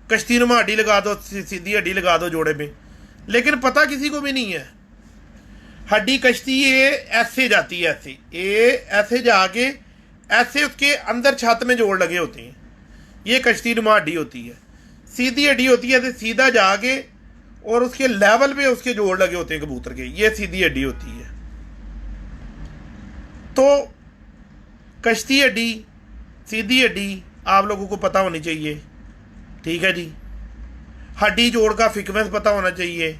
S1: कश्ती नुमा हड्डी लगा दो, सीधी हड्डी लगा दो जोड़े में, लेकिन पता किसी को भी नहीं है। हड्डी कश्ती ये ऐसे जाती है, ऐसे जाके ऐसे उसके अंदर छत में जोड़ लगे होते हैं, ये कश्ती नुमा हड्डी होती है। सीधी हड्डी होती है, तो सीधा जाके और उसके लेवल पे उसके जोड़ लगे होते हैं कबूतर के, ये सीधी हड्डी होती है। तो कश्ती हड्डी, सीधी हड्डी आप लोगों को पता होनी चाहिए, ठीक है जी। हड्डी जोड़ का फिकनेस पता होना चाहिए,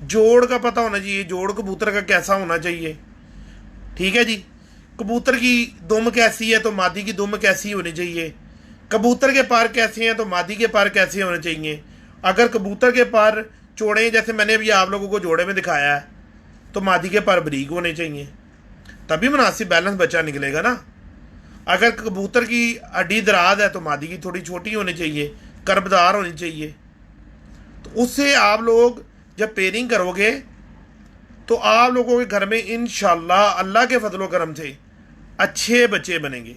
S1: जोड़ का पता होना चाहिए, जोड़ कबूतर का कैसा होना चाहिए, ठीक है जी। कबूतर की दुम कैसी है तो मादी की दुम कैसी होनी चाहिए, कबूतर के पर कैसे हैं तो मादी के पर कैसे होने चाहिए। अगर कबूतर के पर चौड़े, जैसे मैंने अभी आप लोगों को जोड़े में दिखाया है, तो मादी के पर बारीक होने चाहिए, तभी मुनासिब बैलेंस बच्चा निकलेगा ना। अगर कबूतर की हड्डी दराज है तो मादी की थोड़ी छोटी होनी चाहिए, कर्बदार होनी चाहिए। तो उससे आप लोग जब पेयरिंग करोगे तो आप लोगों के घर में इंशाल्लाह अल्लाह के फजलो करम से अच्छे बच्चे बनेंगे।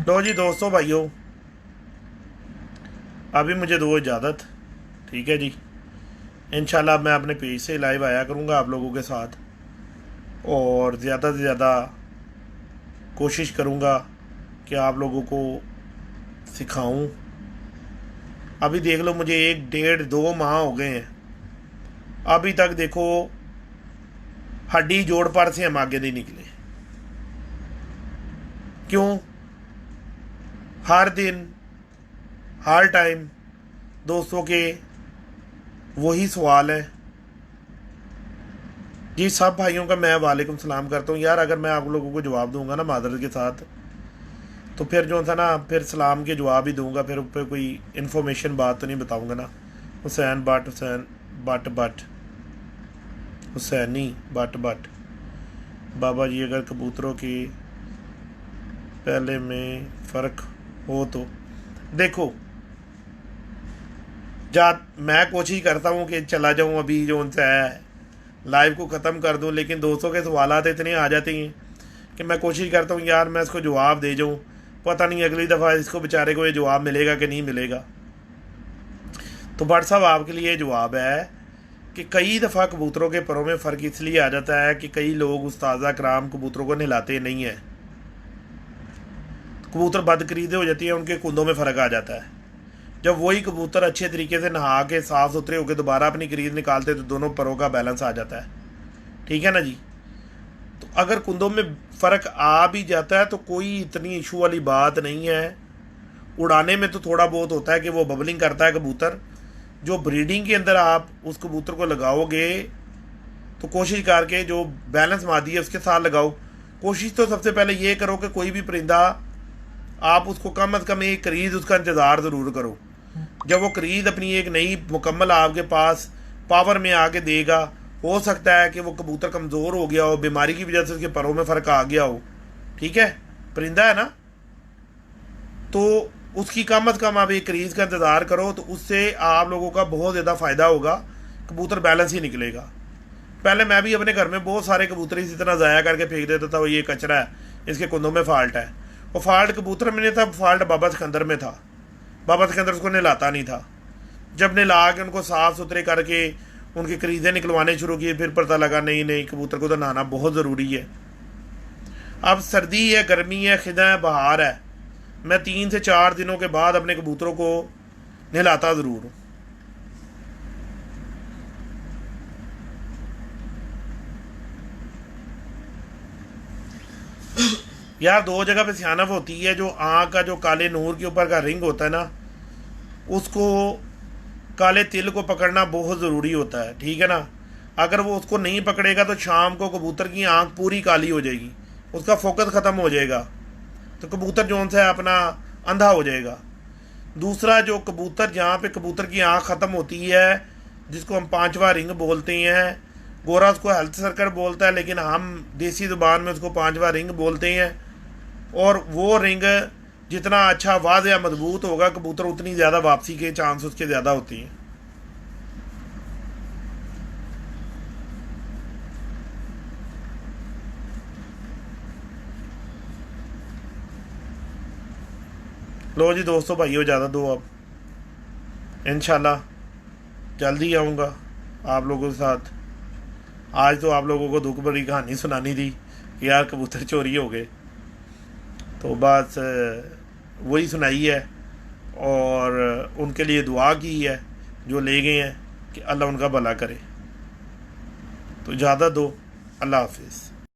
S1: लो जी दोस्तों भाइयों, अभी मुझे दो इजाज़त, ठीक है जी। इंशाल्लाह मैं अपने पेज से लाइव आया करूँगा आप लोगों के साथ, और ज़्यादा से ज़्यादा कोशिश करूँगा कि आप लोगों को सिखाऊं। अभी देख लो, मुझे 1 डेढ़ 2 माह हो गए हैं, अभी तक देखो हड्डी जोड़ पर से हम आगे नहीं निकले। क्यों? हर दिन हर टाइम दोस्तों के वही सवाल है जी। सब भाइयों का मैं वालेकुम सलाम करता हूँ। यार अगर मैं आप लोगों को जवाब दूंगा ना मादरत के साथ, तो फिर जो था ना, फिर सलाम के जवाब ही दूंगा, फिर ऊपर कोई इन्फॉर्मेशन बात तो नहीं बताऊंगा ना। हुसैन बट हुसैनी बट बाबा जी, अगर कबूतरों की पहले में फ़र्क हो तो देखो, मैं कोशिश करता हूँ कि चला जाऊँ अभी जो उनसे है लाइव को ख़त्म कर दूँ, लेकिन दोस्तों के सवालात इतने आ जाते हैं कि मैं कोशिश करता हूँ यार मैं इसको जवाब दे जाऊँ। पता नहीं अगली दफ़ा इसको बेचारे को ये जवाब मिलेगा कि नहीं मिलेगा। तो भट्ट साहब आपके लिए जवाब है कि कई दफ़ा कबूतरों के परों में फ़र्क इसलिए आ जाता है कि कई लोग उस्ताज़ा कराम कबूतरों को नहलाते नहीं हैं, कबूतर बदकरीदे हो जाती है, उनके कुंदों में फ़र्क आ जाता है। जब वही कबूतर अच्छे तरीके से नहा के साफ़ सुथरे होकर दोबारा अपनी क्रीज निकालते तो दोनों परों का बैलेंस आ जाता है, ठीक है ना जी। तो अगर कुंदों में फ़र्क आ भी जाता है तो कोई इतनी इशू वाली बात नहीं है। उड़ाने में तो थोड़ा बहुत होता है कि वो बबलिंग करता है कबूतर। जो ब्रीडिंग के अंदर आप उस कबूतर को लगाओगे तो कोशिश करके जो बैलेंस मादी है उसके साथ लगाओ। कोशिश तो सबसे पहले ये करो कि कोई भी परिंदा आप उसको कम अज़ कम एक क्रीज़ उसका इंतज़ार ज़रूर करो। जब वो क्रीज़ अपनी एक नई मुकम्मल आपके पास पावर में आके देगा, हो सकता है कि वो कबूतर कमज़ोर हो गया हो, बीमारी की वजह से उसके परों में फ़र्क आ गया हो, ठीक है, परिंदा है ना, तो उसकी कम अज़ कम आप एक क्रीज़ का इंतज़ार करो, तो उससे आप लोगों का बहुत ज़्यादा फ़ायदा होगा, कबूतर बैलेंस ही निकलेगा। पहले मैं भी अपने घर में बहुत सारे कबूतर इसी तरह ज़ाया करके फेंक देता था, वो ये कचरा है, इसके कुंदों में फ़ाल्ट है। वो फ़ाल्ट कबूतर में नहीं था, फ़ाल्ट बाबा सिकंदर में था। बाबा सिकंदर उसको नहलाता नहीं था। जब नहला के उनको साफ़ सुथरे करके उनकी क्रीज़ें निकलवाने शुरू किए, फिर पता लगा नहीं कबूतर को तो नहाना बहुत ज़रूरी है। अब सर्दी है, गर्मी है, खिदा है, बहार है, मैं 3 से 4 दिनों के बाद अपने कबूतरों को नहलाता ज़रूर हूँ। यार 2 जगह पे सियानत होती है। जो आँख का जो काले नूर के ऊपर का रिंग होता है ना, उसको काले तिल को पकड़ना बहुत ज़रूरी होता है, ठीक है ना। अगर वो उसको नहीं पकड़ेगा तो शाम को कबूतर की आँख पूरी काली हो जाएगी, उसका फोकस ख़त्म हो जाएगा, तो कबूतर जो है अपना अंधा हो जाएगा। दूसरा, जो कबूतर जहाँ पे कबूतर की आँख ख़त्म होती है, जिसको हम 5वां रिंग बोलते हैं, गोरा उसको हेल्थ सर्कल बोलता है, लेकिन हम देसी ज़ुबान में उसको 5वां रिंग बोलते हैं। और वो रिंग जितना अच्छा वाज़ मजबूत होगा कबूतर, उतनी ज़्यादा वापसी के चांस उसके ज़्यादा होती हैं। लो जी दोस्तों भाइयों, ज़्यादा दो, अब इंशाल्लाह जल्दी आऊँगा आप लोगों के साथ आज तो आप लोगों को दुख भरी कहानी सुनानी थी कि यार कबूतर चोरी हो गए, तो बस वही सुनाई है और उनके लिए दुआ की है जो ले गए हैं कि अल्लाह उनका भला करे। तो इजाज़त दो, अल्लाह हाफिज़।